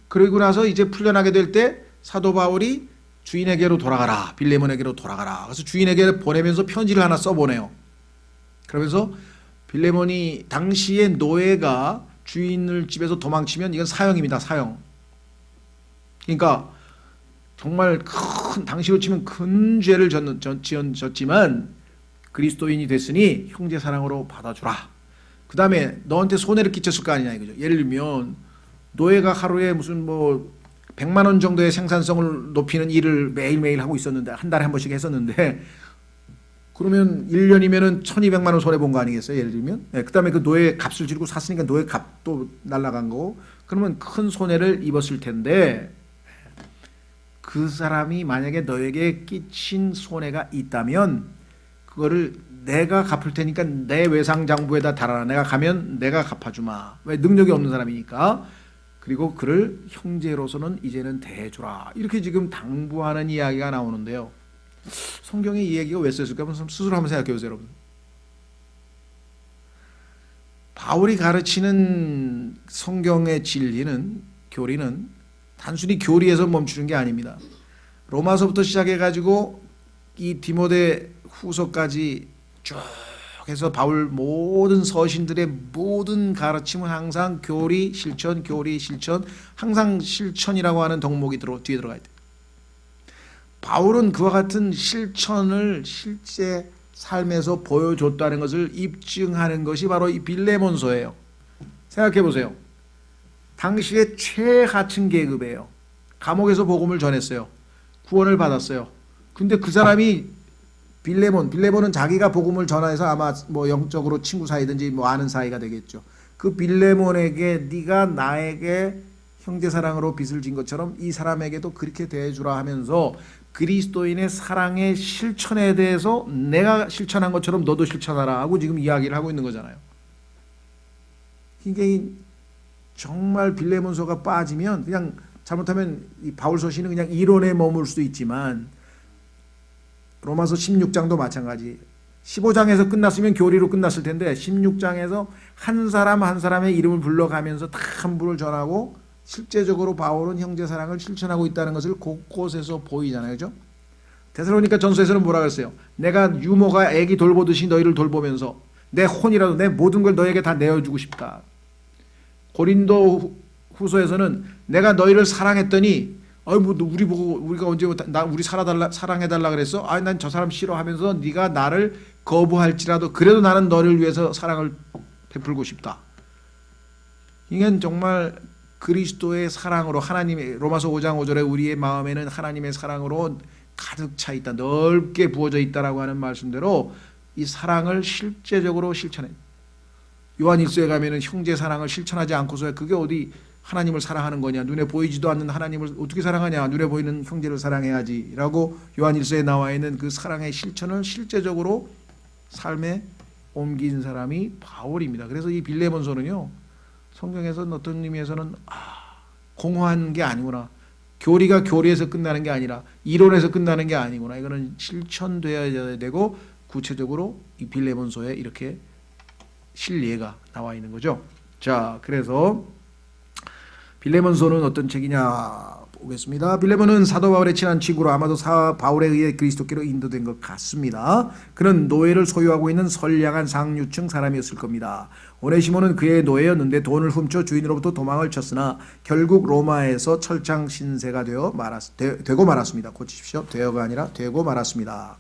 그러고 나서 이제 풀려나게 될 때 사도 바울이 주인에게로 돌아가라, 빌레몬에게로 돌아가라. 그래서 주인에게 보내면서 편지를 하나 써보내요. 그러면서 빌레몬이 당시에 노예가 주인을 집에서 도망치면 이건 사형입니다. 사형. 그러니까 정말 당시로 치면 큰 죄를 졌지만 그리스도인이 됐으니 형제 사랑으로 받아주라. 그 다음에 너한테 손해를 끼쳤을 거 아니냐 이거죠. 예를 들면 노예가 하루에 무슨 뭐 100만 원 정도의 생산성을 높이는 일을 매일매일 하고 있었는데 한 달에 한 번씩 했었는데 그러면 1년이면은 1200만 원 손해 본 거 아니겠어요? 예를 들면. 그 다음에 그 노예 값을 지르고 샀으니까 노예 값도 날라간 거고 그러면 큰 손해를 입었을 텐데 그 사람이 만약에 너에게 끼친 손해가 있다면 그거를 내가 갚을 테니까 내 외상장부에다 달아라. 내가 가면 내가 갚아주마. 왜? 능력이 없는 사람이니까. 그리고 그를 형제로서는 이제는 대해주라. 이렇게 지금 당부하는 이야기가 나오는데요. 성경에 이 얘기가 왜 쓰였을까? 스스로 한번 생각해 보세요, 여러분. 바울이 가르치는 성경의 진리는, 교리는 단순히 교리에서 멈추는 게 아닙니다. 로마서부터 시작해가지고 이 디모데 후서까지 쭉 해서 바울 모든 서신들의 모든 가르침은 항상 교리, 실천, 항상 실천이라고 하는 덕목이 뒤에 들어가 있대요. 바울은 그와 같은 실천을 실제 삶에서 보여줬다는 것을 입증하는 것이 바로 이 빌레몬서예요. 생각해 보세요. 당시의 최하층 계급이에요. 감옥에서 복음을 전했어요. 구원을 받았어요. 근데 그 사람이 빌레몬은 자기가 복음을 전해서 아마 뭐 영적으로 친구 사이든지 뭐 아는 사이가 되겠죠. 그 빌레몬에게 네가 나에게 형제 사랑으로 빚을 진 것처럼 이 사람에게도 그렇게 대해주라 하면서 그리스도인의 사랑의 실천에 대해서 내가 실천한 것처럼 너도 실천하라 하고 지금 이야기를 하고 있는 거잖아요. 굉장히 정말 빌레몬서가 빠지면 그냥 잘못하면 이 바울 서신은 그냥 이론에 머물 수도 있지만 로마서 16장도 마찬가지. 15장에서 끝났으면 교리로 끝났을 텐데 16장에서 한 사람 한 사람의 이름을 불러가면서 다 한 분을 전하고 실제적으로 바울은 형제 사랑을 실천하고 있다는 것을 곳곳에서 보이잖아요. 그죠? 데살로니가 전서에서는 뭐라 그랬어요? 내가 유모가 애기 돌보듯이 너희를 돌보면서 내 혼이라도 내 모든 걸 너에게 다 내어주고 싶다. 고린도 후서에서는 내가 너희를 사랑했더니 뭐 우리 보고 우리가 언제 우리 사랑해달라 그랬어? 난 저 사람 싫어하면서 네가 나를 거부할지라도 그래도 나는 너를 위해서 사랑을 베풀고 싶다. 이건 정말 그리스도의 사랑으로 하나님의 로마서 5장 5절에 우리의 마음에는 하나님의 사랑으로 가득 차 있다. 넓게 부어져 있다라고 하는 말씀대로 이 사랑을 실제적으로 실천해. 요한일서에 가면은 형제 사랑을 실천하지 않고서 그게 어디 하나님을 사랑하는 거냐? 눈에 보이지도 않는 하나님을 어떻게 사랑하냐? 눈에 보이는 형제를 사랑해야지라고 요한일서에 나와 있는 그 사랑의 실천을 실제적으로 삶에 옮긴 사람이 바울입니다. 그래서 이 빌레몬서는요. 성경에서는 어떤 의미에서는 공허한 게 아니구나. 교리가 교리에서 끝나는 게 아니라 이론에서 끝나는 게 아니구나. 이거는 실천되어야 되고 구체적으로 이 빌레몬서에 이렇게 실예가 나와 있는 거죠. 자, 그래서 빌레몬서는 어떤 책이냐? 보겠습니다. 빌레몬은 사도 바울의 친한 친구로 아마도 바울에 의해 그리스도께로 인도된 것 같습니다. 그는 노예를 소유하고 있는 선량한 상류층 사람이었을 겁니다. 오네시모는 그의 노예였는데 돈을 훔쳐 주인으로부터 도망을 쳤으나 결국 로마에서 철장 신세가 되고 말았습니다. 고치십시오. 되어가 아니라 되고 말았습니다.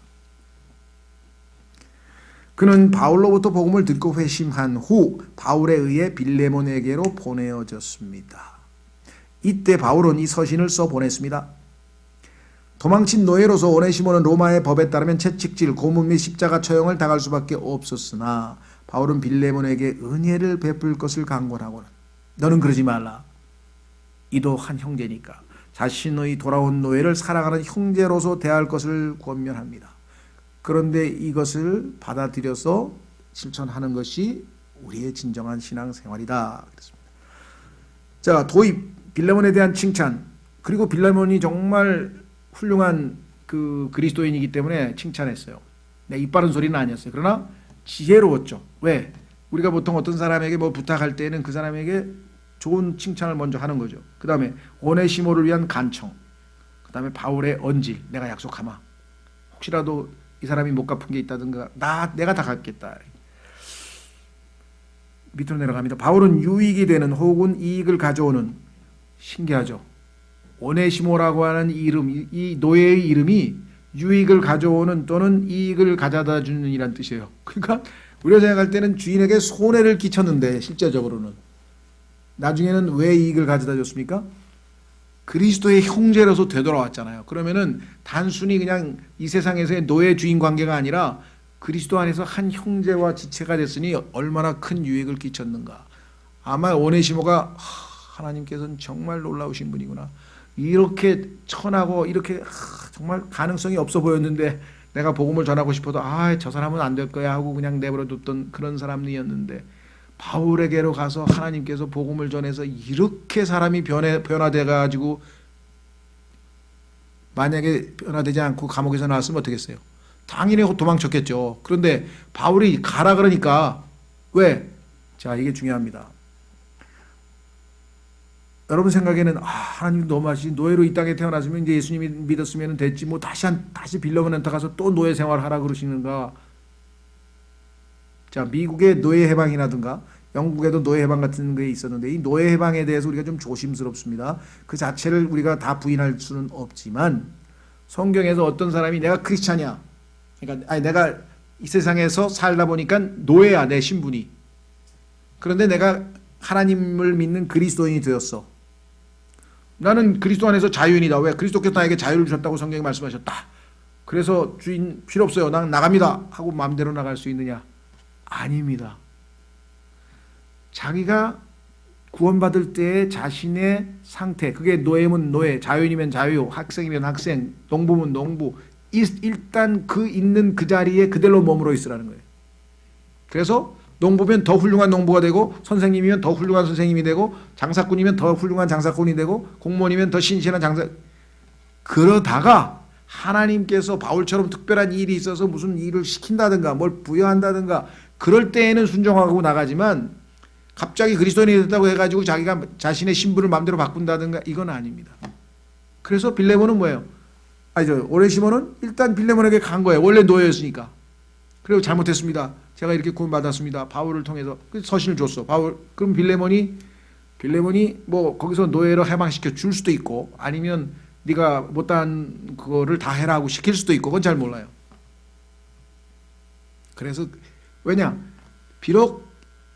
그는 바울로부터 복음을 듣고 회심한 후 바울에 의해 빌레몬에게로 보내어졌습니다. 이때 바울은 이 서신을 써 보냈습니다. 도망친 노예로서 오네시모는 로마의 법에 따르면 채찍질, 고문 및 십자가 처형을 당할 수밖에 없었으나 바울은 빌레몬에게 은혜를 베풀 것을 강권하고는 너는 그러지 말라. 이도 한 형제니까 자신의 돌아온 노예를 사랑하는 형제로서 대할 것을 권면합니다. 그런데 이것을 받아들여서 실천하는 것이 우리의 진정한 신앙생활이다. 그랬습니다. 자, 도입. 빌레몬에 대한 칭찬, 그리고 빌레몬이 정말 훌륭한 그 그리스도인이기 때문에 칭찬했어요. 네, 입 바른 소리는 아니었어요. 그러나 지혜로웠죠. 왜? 우리가 보통 어떤 사람에게 뭐 부탁할 때는 그 사람에게 좋은 칭찬을 먼저 하는 거죠. 그 다음에 오네시모를 위한 간청, 그 다음에 바울의 언질, 내가 약속하마. 혹시라도 이 사람이 못 갚은 게 있다든가 내가 다 갚겠다. 밑으로 내려갑니다. 바울은 유익이 되는 혹은 이익을 가져오는, 신기하죠. 오네시모라고 하는 이름, 이 노예의 이름이 유익을 가져오는 또는 이익을 가져다 주는 이란 뜻이에요. 그러니까 우리가 생각할 때는 주인에게 손해를 끼쳤는데 실제적으로는 나중에는 왜 이익을 가져다 줬습니까? 그리스도의 형제로서 되돌아왔잖아요. 그러면은 단순히 그냥 이 세상에서의 노예 주인 관계가 아니라 그리스도 안에서 한 형제와 지체가 됐으니 얼마나 큰 유익을 끼쳤는가. 아마 오네시모가 하나님께서는 정말 놀라우신 분이구나. 이렇게 천하고 이렇게 정말 가능성이 없어 보였는데 내가 복음을 전하고 싶어도 저 사람은 안 될 거야 하고 그냥 내버려 뒀던 그런 사람이었는데 바울에게로 가서 하나님께서 복음을 전해서 이렇게 사람이 변화돼 가지고 만약에 변화되지 않고 감옥에서 나왔으면 어떻게 했어요? 당연히 도망쳤겠죠. 그런데 바울이 가라 그러니까 왜? 자, 이게 중요합니다. 여러분 생각에는 하나님 너무하시, 노예로 이 땅에 태어났으면 이제 예수님이 믿었으면 됐지 뭐 다시 빌레몬한테 가서 또 노예 생활하라 그러시는가. 자, 미국의 노예 해방이라든가 영국에도 노예 해방 같은 게 있었는데 이 노예 해방에 대해서 우리가 좀 조심스럽습니다. 그 자체를 우리가 다 부인할 수는 없지만 성경에서 어떤 사람이 내가 크리스찬이야, 그러니까 내가 이 세상에서 살다 보니까 노예야 내 신분이, 그런데 내가 하나님을 믿는 그리스도인이 되었어. 나는 그리스도 안에서 자유인이다. 왜? 그리스도께서 나에게 자유를 주셨다고 성경이 말씀하셨다. 그래서 주인 필요 없어요. 난 나갑니다 하고 마음대로 나갈 수 있느냐? 아닙니다. 자기가 구원받을 때의 자신의 상태, 그게 노예면 노예, 자유인이면 자유, 학생이면 학생, 농부면 농부, 일단 그 있는 그 자리에 그대로 머물러 있으라는 거예요. 그래서 농부면 더 훌륭한 농부가 되고, 선생님이면 더 훌륭한 선생님이 되고, 장사꾼이면 더 훌륭한 장사꾼이 되고, 공무원이면 더 신실한 장사. 그러다가 하나님께서 바울처럼 특별한 일이 있어서 무슨 일을 시킨다든가 뭘 부여한다든가 그럴 때에는 순종하고 나가지만 갑자기 그리스도인이 됐다고 해가지고 자기가 자신의 신분을 마음대로 바꾼다든가 이건 아닙니다. 그래서 빌레몬은 뭐예요? 오네시모는 일단 빌레몬에게 간 거예요. 원래 노예였으니까. 그리고 잘못했습니다. 제가 이렇게 구원받았습니다. 바울을 통해서 서신을 줬어. 그럼 빌레몬이 뭐 거기서 노예로 해방시켜 줄 수도 있고, 아니면 네가 못한 그거를 다 해라 하고 시킬 수도 있고, 그건 잘 몰라요. 그래서 왜냐? 비록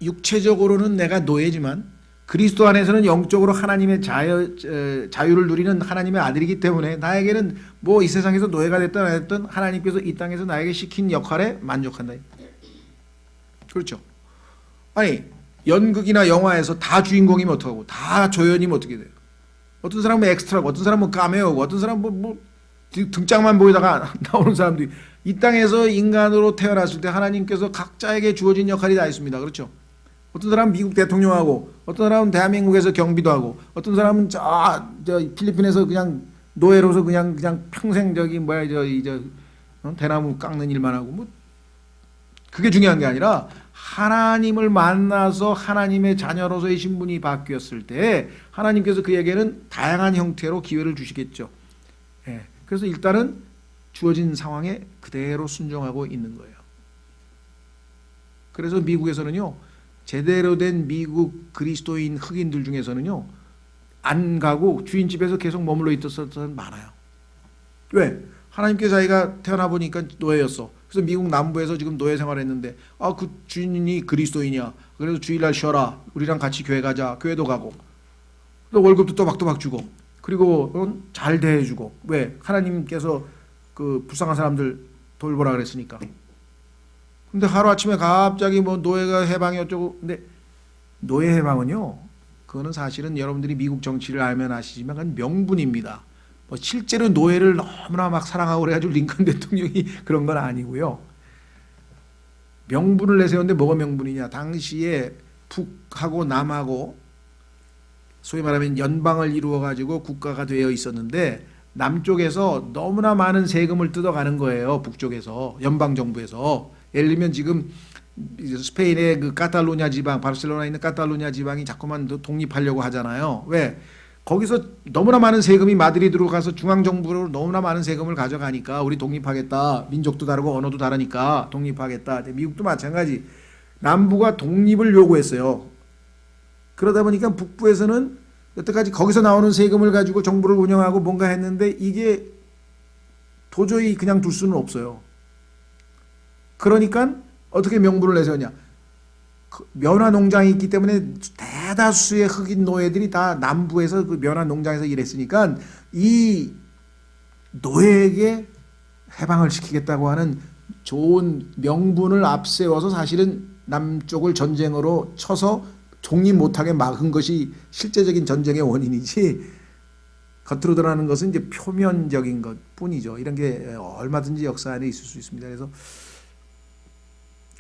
육체적으로는 내가 노예지만 그리스도 안에서는 영적으로 하나님의 자유를 누리는 하나님의 아들이기 때문에 나에게는 뭐 이 세상에서 노예가 됐든 안 됐든 하나님께서 이 땅에서 나에게 시킨 역할에 만족한다. 그렇죠? 아니 연극이나 영화에서 다 주인공이면 어떡하고 다 조연이면 어떻게 돼요? 어떤 사람은 엑스트라고, 어떤 사람은 카메오고, 어떤 사람은 뭐 등짝만 보이다가 나오는 사람도 이 땅에서 인간으로 태어났을 때 하나님께서 각자에게 주어진 역할이 다 있습니다. 그렇죠? 어떤 사람은 미국 대통령하고, 어떤 사람은 대한민국에서 경비도 하고, 어떤 사람은 저 필리핀에서 그냥 노예로서 그냥 평생 대나무 깎는 일만 하고, 뭐 그게 중요한 게 아니라 하나님을 만나서 하나님의 자녀로서의 신분이 바뀌었을 때 하나님께서 그에게는 다양한 형태로 기회를 주시겠죠. 예, 그래서 일단은 주어진 상황에 그대로 순종하고 있는 거예요. 그래서 미국에서는요, 제대로 된 미국 그리스도인 흑인들 중에서는요, 안 가고 주인집에서 계속 머물러 있었던 사람 많아요. 왜? 하나님께 자기가 태어나 보니까 노예였어. 그래서 미국 남부에서 지금 노예 생활했는데, 아, 그 주인이 그리스도인이야. 그래서 주일날 쉬어라. 우리랑 같이 교회 가자. 교회도 가고. 또 월급도 또박또박 주고. 그리고 잘 대해주고. 왜? 하나님께서 그 불쌍한 사람들 돌보라 그랬으니까. 근데 하루아침에 갑자기 뭐 노예가 해방이 어쩌고. 근데 노예 해방은요, 그거는 사실은 여러분들이 미국 정치를 알면 아시지만 그건 명분입니다. 뭐 실제로 노예를 너무나 막 사랑하고 그래가지고 링컨 대통령이 그런 건 아니고요. 명분을 내세웠는데 뭐가 명분이냐? 당시에 북하고 남하고 소위 말하면 연방을 이루어가지고 국가가 되어 있었는데 남쪽에서 너무나 많은 세금을 뜯어가는 거예요. 북쪽에서 연방 정부에서. 예를 들면 지금 스페인의 그 카탈루냐 지방, 바르셀로나에 있는 카탈루냐 지방이 자꾸만 독립하려고 하잖아요. 왜? 거기서 너무나 많은 세금이 마드리드로 가서 중앙정부로 너무나 많은 세금을 가져가니까 우리 독립하겠다. 민족도 다르고 언어도 다르니까 독립하겠다. 미국도 마찬가지. 남부가 독립을 요구했어요. 그러다 보니까 북부에서는 여태까지 거기서 나오는 세금을 가지고 정부를 운영하고 뭔가 했는데 이게 도저히 그냥 둘 수는 없어요. 그러니까 어떻게 명분을 내세웠냐? 면화 농장이 있기 때문에 대다수의 흑인 노예들이 다 남부에서 그 면화 농장에서 일했으니까 이 노예에게 해방을 시키겠다고 하는 좋은 명분을 앞세워서 사실은 남쪽을 전쟁으로 쳐서 독립 못하게 막은 것이 실제적인 전쟁의 원인이지, 겉으로 드러나는 것은 이제 표면적인 것 뿐이죠. 이런 게 얼마든지 역사 안에 있을 수 있습니다. 그래서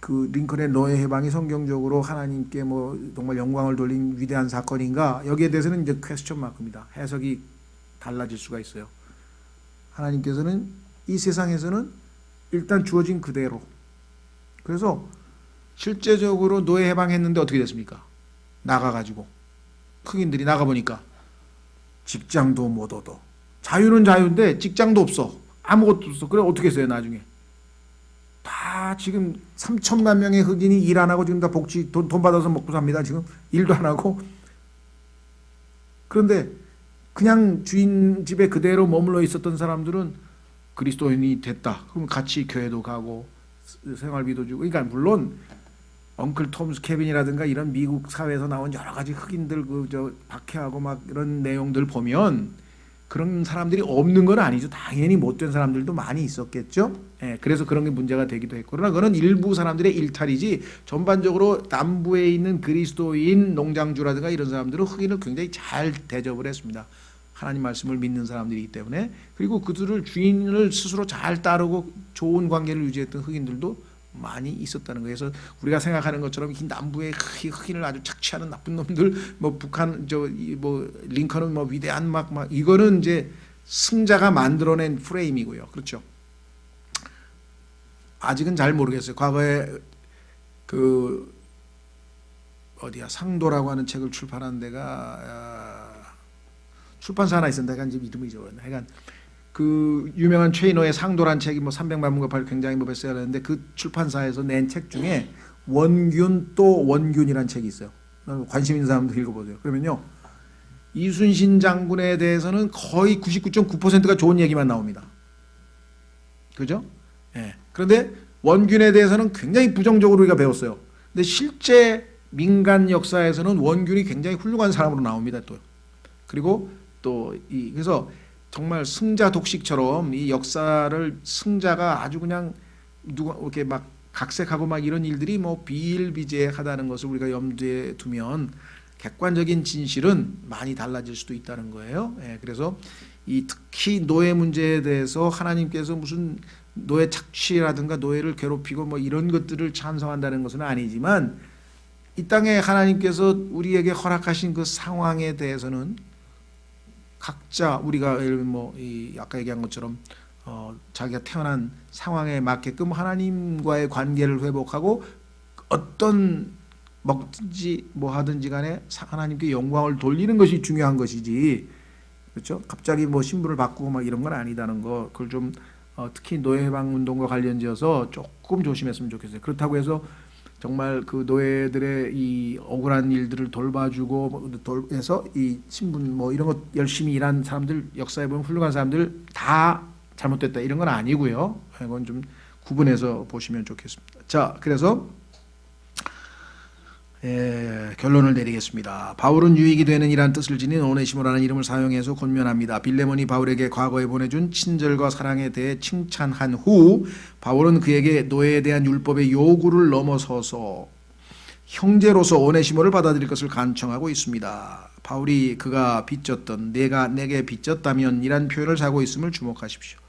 그 링컨의 노예 해방이 성경적으로 하나님께 뭐 정말 영광을 돌린 위대한 사건인가, 여기에 대해서는 이제 퀘스천 마크입니다. 해석이 달라질 수가 있어요. 하나님께서는 이 세상에서는 일단 주어진 그대로, 그래서 실제적으로 노예 해방했는데 어떻게 됐습니까? 나가가지고 흑인들이 나가보니까 직장도 못 얻어. 자유는 자유인데 직장도 없어. 아무것도 없어. 그래 어떻게 했어요 나중에? 다 지금 3천만 명의 흑인이 일 안 하고 지금 다 복지 돈 받아서 먹고 삽니다. 지금 일도 안 하고. 그런데 그냥 주인 집에 그대로 머물러 있었던 사람들은 그리스도인이 됐다. 그럼 같이 교회도 가고 생활비도 주고. 그러니까 물론 엉클 톰스 케빈이라든가 이런 미국 사회에서 나온 여러 가지 흑인들 그 박해하고 막 이런 내용들 보면 그런 사람들이 없는 건 아니죠. 당연히 못된 사람들도 많이 있었겠죠. 예, 그래서 그런 게 문제가 되기도 했고, 그러나 그건 일부 사람들의 일탈이지 전반적으로 남부에 있는 그리스도인 농장주라든가 이런 사람들은 흑인을 굉장히 잘 대접을 했습니다. 하나님 말씀을 믿는 사람들이기 때문에. 그리고 그들을 주인을 스스로 잘 따르고 좋은 관계를 유지했던 흑인들도 많이 있었다는 거예요. 그래서 우리가 생각하는 것처럼 이 남부의 흑인을 아주 착취하는 나쁜 놈들, 뭐 북한 뭐 링컨은 뭐 위대한 막 이거는 이제 승자가 만들어낸 프레임이고요. 그렇죠. 아직은 잘 모르겠어요. 과거에 그 어디야 상도라고 하는 책을 출판한 데가 출판사 하나 있었는데 약간 지금 이름이 잊어버렸네. 하여간 그 유명한 최인호의 상도란 책이 뭐 300만 문가 팔고 굉장히 뭐 베스트셀러였는데 그 출판사에서 낸 책 중에 원균 또 원균이라는 책이 있어요. 관심 있는 사람들 읽어보세요. 그러면요, 이순신 장군에 대해서는 거의 99.9%가 좋은 얘기만 나옵니다. 그죠? 예. 그런데 원균에 대해서는 굉장히 부정적으로 우리가 배웠어요. 근데 실제 민간 역사에서는 원균이 굉장히 훌륭한 사람으로 나옵니다. 또 그리고 또 그래서 정말 승자 독식처럼 이 역사를 승자가 아주 그냥 누가 이렇게 막 각색하고 막 이런 일들이 뭐 비일비재하다는 것을 우리가 염두에 두면 객관적인 진실은 많이 달라질 수도 있다는 거예요. 예, 그래서 이 특히 노예 문제에 대해서 하나님께서 무슨 노예 착취라든가 노예를 괴롭히고 뭐 이런 것들을 찬성한다는 것은 아니지만 이 땅에 하나님께서 우리에게 허락하신 그 상황에 대해서는 각자 우리가 예를 들면 뭐 아까 얘기한 것처럼 자기가 태어난 상황에 맞게끔 하나님과의 관계를 회복하고 어떤 먹든지 뭐 하든지 간에 하나님께 영광을 돌리는 것이 중요한 것이지, 그렇죠? 갑자기 뭐 신분을 바꾸고 막 이런 건 아니다는 거, 그걸 좀 특히 노예해방 운동과 관련지어서 조금 조심했으면 좋겠어요. 그렇다고 해서 정말 그 노예들의 이 억울한 일들을 돌봐주고 해서 이 신분 뭐 이런 것 열심히 일한 사람들, 역사에 보면 훌륭한 사람들 다 잘못됐다 이런 건 아니고요. 이건 좀 구분해서 보시면 좋겠습니다. 자, 그래서 결론을 내리겠습니다. 바울은 유익이 되는 이란 뜻을 지닌 오네시모라는 이름을 사용해서 권면합니다. 빌레몬이 바울에게 과거에 보내준 친절과 사랑에 대해 칭찬한 후 바울은 그에게 노예에 대한 율법의 요구를 넘어서서 형제로서 오네시모를 받아들일 것을 간청하고 있습니다. 바울이 그가 빚졌던 내가 내게 빚졌다면 이란 표현을 사고 있음을 주목하십시오.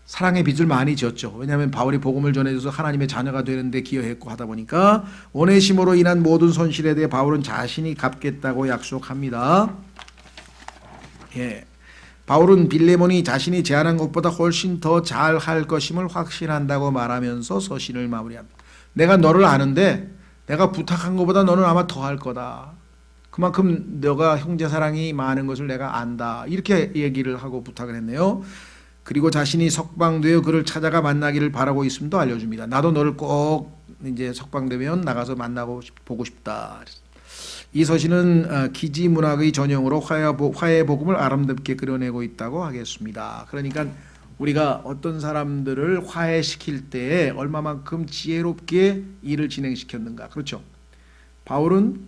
사랑의 빚을 많이 졌죠. 왜냐하면 바울이 복음을 전해줘서 하나님의 자녀가 되는데 기여했고 하다 보니까 오네시모로 인한 모든 손실에 대해 바울은 자신이 갚겠다고 약속합니다. 바울은 빌레몬이 자신이 제안한 것보다 훨씬 더 잘할 것임을 확신한다고 말하면서 서신을 마무리합니다. 내가 너를 아는데 내가 부탁한 것보다 너는 아마 더 할 거다. 그만큼 너가 형제 사랑이 많은 것을 내가 안다. 이렇게 얘기를 하고 부탁을 했네요. 그리고 자신이 석방되어 그를 찾아가 만나기를 바라고 있음도 알려줍니다. 나도 너를 꼭 이제 석방되면 나가서 만나고 보고 싶다. 이 서신은 기지 문학의 전형으로 화해의 복음을 아름답게 그려내고 있다고 하겠습니다. 그러니까 우리가 어떤 사람들을 화해시킬 때에 얼마만큼 지혜롭게 일을 진행시켰는가. 그렇죠. 바울은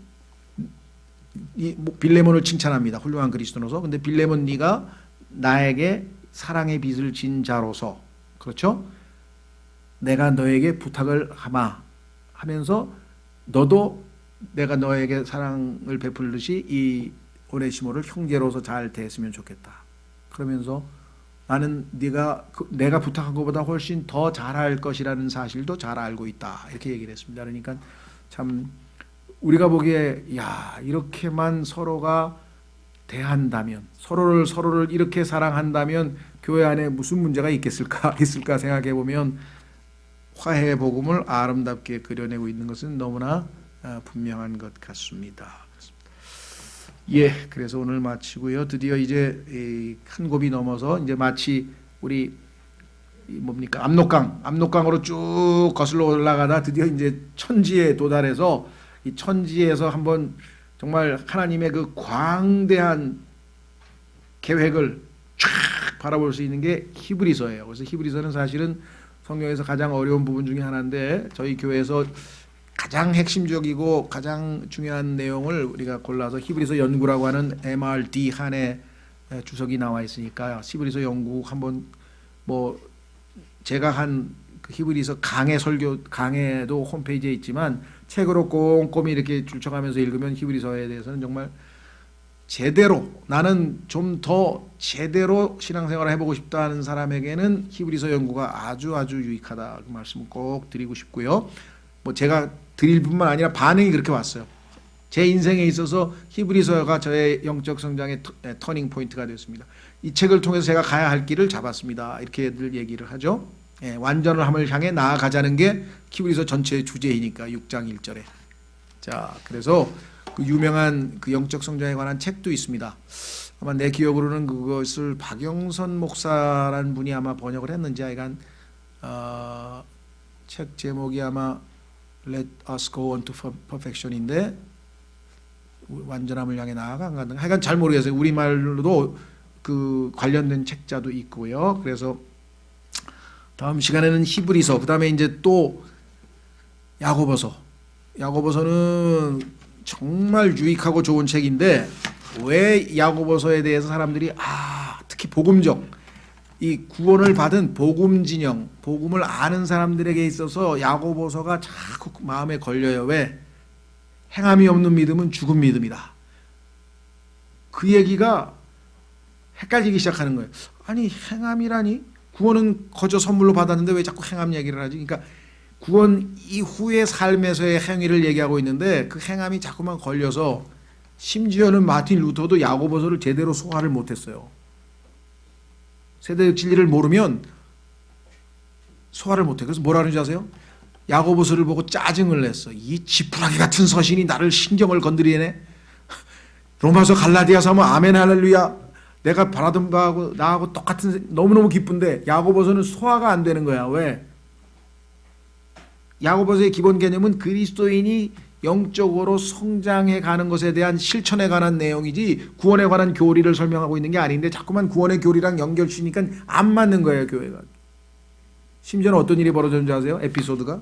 빌레몬을 칭찬합니다. 훌륭한 그리스도로서. 근데 빌레몬, 네가 나에게 사랑의 빚을 진 자로서, 그렇죠? 내가 너에게 부탁을 하면서 너도 내가 너에게 사랑을 베풀듯이 이 오네시모를 형제로서 잘 대했으면 좋겠다. 그러면서 나는 내가 부탁한 것보다 훨씬 더 잘할 것이라는 사실도 잘 알고 있다. 이렇게 얘기를 했습니다. 그러니까 참 우리가 보기에 이렇게만 서로가 대한다면, 서로를 이렇게 사랑한다면 교회 안에 무슨 문제가 있을까 생각해 보면 화해의 복음을 아름답게 그려내고 있는 것은 너무나 분명한 것 같습니다. 그래서 오늘 마치고요. 드디어 이제 한 곱이 넘어서 이제 마치 우리 뭡니까 압록강으로 쭉 거슬러 올라가다 드디어 이제 천지에 도달해서 이 천지에서 한번 정말 하나님의 그 광대한 계획을 쫙 바라볼 수 있는 게 히브리서예요. 그래서 히브리서는 사실은 성경에서 가장 어려운 부분 중에 하나인데 저희 교회에서 가장 핵심적이고 가장 중요한 내용을 우리가 골라서 히브리서 연구라고 하는 MRD 한에 주석이 나와 있으니까 히브리서 연구 한번 뭐 제가 한 그 히브리서 강해도 홈페이지에 있지만 책으로 꼼꼼히 이렇게 줄쳐가면서 읽으면 히브리서에 대해서는 정말 제대로, 나는 좀 더 제대로 신앙생활을 해보고 싶다 하는 사람에게는 히브리서 연구가 아주 유익하다. 그 말씀을 꼭 드리고 싶고요. 뭐 제가 드릴 뿐만 아니라 반응이 그렇게 왔어요. 제 인생에 있어서 히브리서가 저의 영적 성장의 터닝 포인트가 되었습니다. 이 책을 통해서 제가 가야 할 길을 잡았습니다. 이렇게들 얘기를 하죠. 완전함을 향해 나아가자는 게 히브리서 전체의 주제이니까 6장 1절에. 자, 그래서 그 유명한 그 영적 성장에 관한 책도 있습니다. 아마 내 기억으로는 그것을 박영선 목사라는 분이 아마 번역을 했는지 하여간 책 제목이 아마 Let us go on to perfection인데 완전함을 향해 나아가 하여간 잘 모르겠어요. 우리말로도 그 관련된 책자도 있고요. 그래서 다음 시간에는 히브리서, 그 다음에 이제 또 야고보서는 정말 유익하고 좋은 책인데 왜 야고보서에 대해서 사람들이 특히 복음적 이 구원을 받은 복음 진영, 복음을 아는 사람들에게 있어서 야고보서가 자꾸 마음에 걸려요. 왜? 행함이 없는 믿음은 죽은 믿음이다. 그 얘기가 헷갈리기 시작하는 거예요. 아니 행함이라니? 구원은 거저 선물로 받았는데 왜 자꾸 행함 얘기를 하지? 그러니까 구원 이후의 삶에서의 행위를 얘기하고 있는데 그 행함이 자꾸만 걸려서 심지어는 마틴 루터도 야고보서를 제대로 소화를 못했어요. 세대적 진리를 모르면 소화를 못해. 그래서 뭐라 그러는지 아세요? 야고보서를 보고 짜증을 냈어. 이 지푸라기 같은 서신이 나를 신경을 건드리네. 로마서 갈라디아서 하면 아멘 할렐루야. 내가 바라던 바하고 나하고 똑같은, 너무너무 기쁜데 야고보서는 소화가 안 되는 거야. 왜? 야고보서의 기본 개념은 그리스도인이 영적으로 성장해 가는 것에 대한 실천에 관한 내용이지 구원에 관한 교리를 설명하고 있는 게 아닌데 자꾸만 구원의 교리랑 연결시키니까 안 맞는 거예요, 교회가. 심지어는 어떤 일이 벌어졌는지 아세요? 에피소드가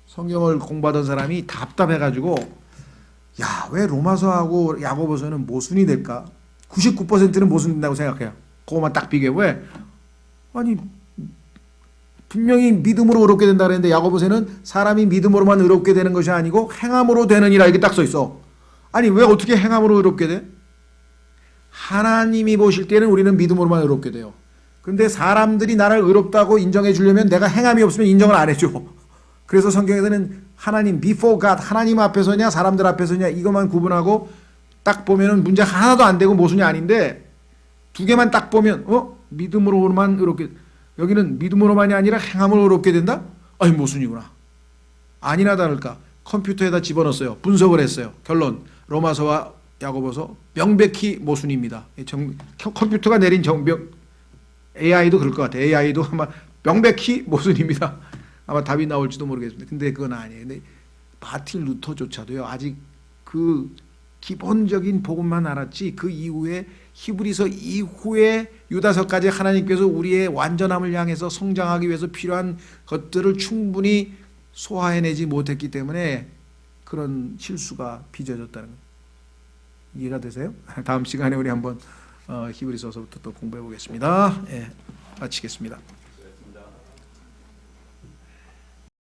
성경을 공부하던 사람이 답답해가지고 야, 왜 로마서하고 야고보서는 모순이 될까? 99%는 모순된다고 생각해요. 그거만 딱 비교해. 왜? 아니 분명히 믿음으로 의롭게 된다 그랬는데 야고보서는 사람이 믿음으로만 의롭게 되는 것이 아니고 행함으로 되느니라 이렇게 딱 써 있어. 아니 왜 어떻게 행함으로 의롭게 돼? 하나님이 보실 때는 우리는 믿음으로만 의롭게 돼요. 그런데 사람들이 나를 의롭다고 인정해 주려면 내가 행함이 없으면 인정을 안 해줘. 그래서 성경에서는 하나님 before God, 하나님 앞에서냐 사람들 앞에서냐 이것만 구분하고 딱 보면은 문제 하나도 안 되고 모순이 아닌데 두 개만 딱 보면 믿음으로만 의롭게, 여기는 믿음으로만이 아니라 행함으로 의롭게 된다? 아니 모순이구나. 아니나 다를까 컴퓨터에다 집어넣었어요. 분석을 했어요. 결론 로마서와 야고보서 명백히 모순입니다. 컴퓨터가 내린 AI도 그럴 것 같아요. AI도 아마 명백히 모순입니다. 아마 답이 나올지도 모르겠습니다. 근데 그건 아니에요. 근데 마틴 루터조차도요. 아직 그 기본적인 복음만 알았지 그 이후에 히브리서 이후에 유다서까지 하나님께서 우리의 완전함을 향해서 성장하기 위해서 필요한 것들을 충분히 소화해내지 못했기 때문에 그런 실수가 빚어졌다는 거예요. 이해가 되세요? 다음 시간에 우리 한번 히브리서서부터 또 공부해 보겠습니다. 예, 마치겠습니다.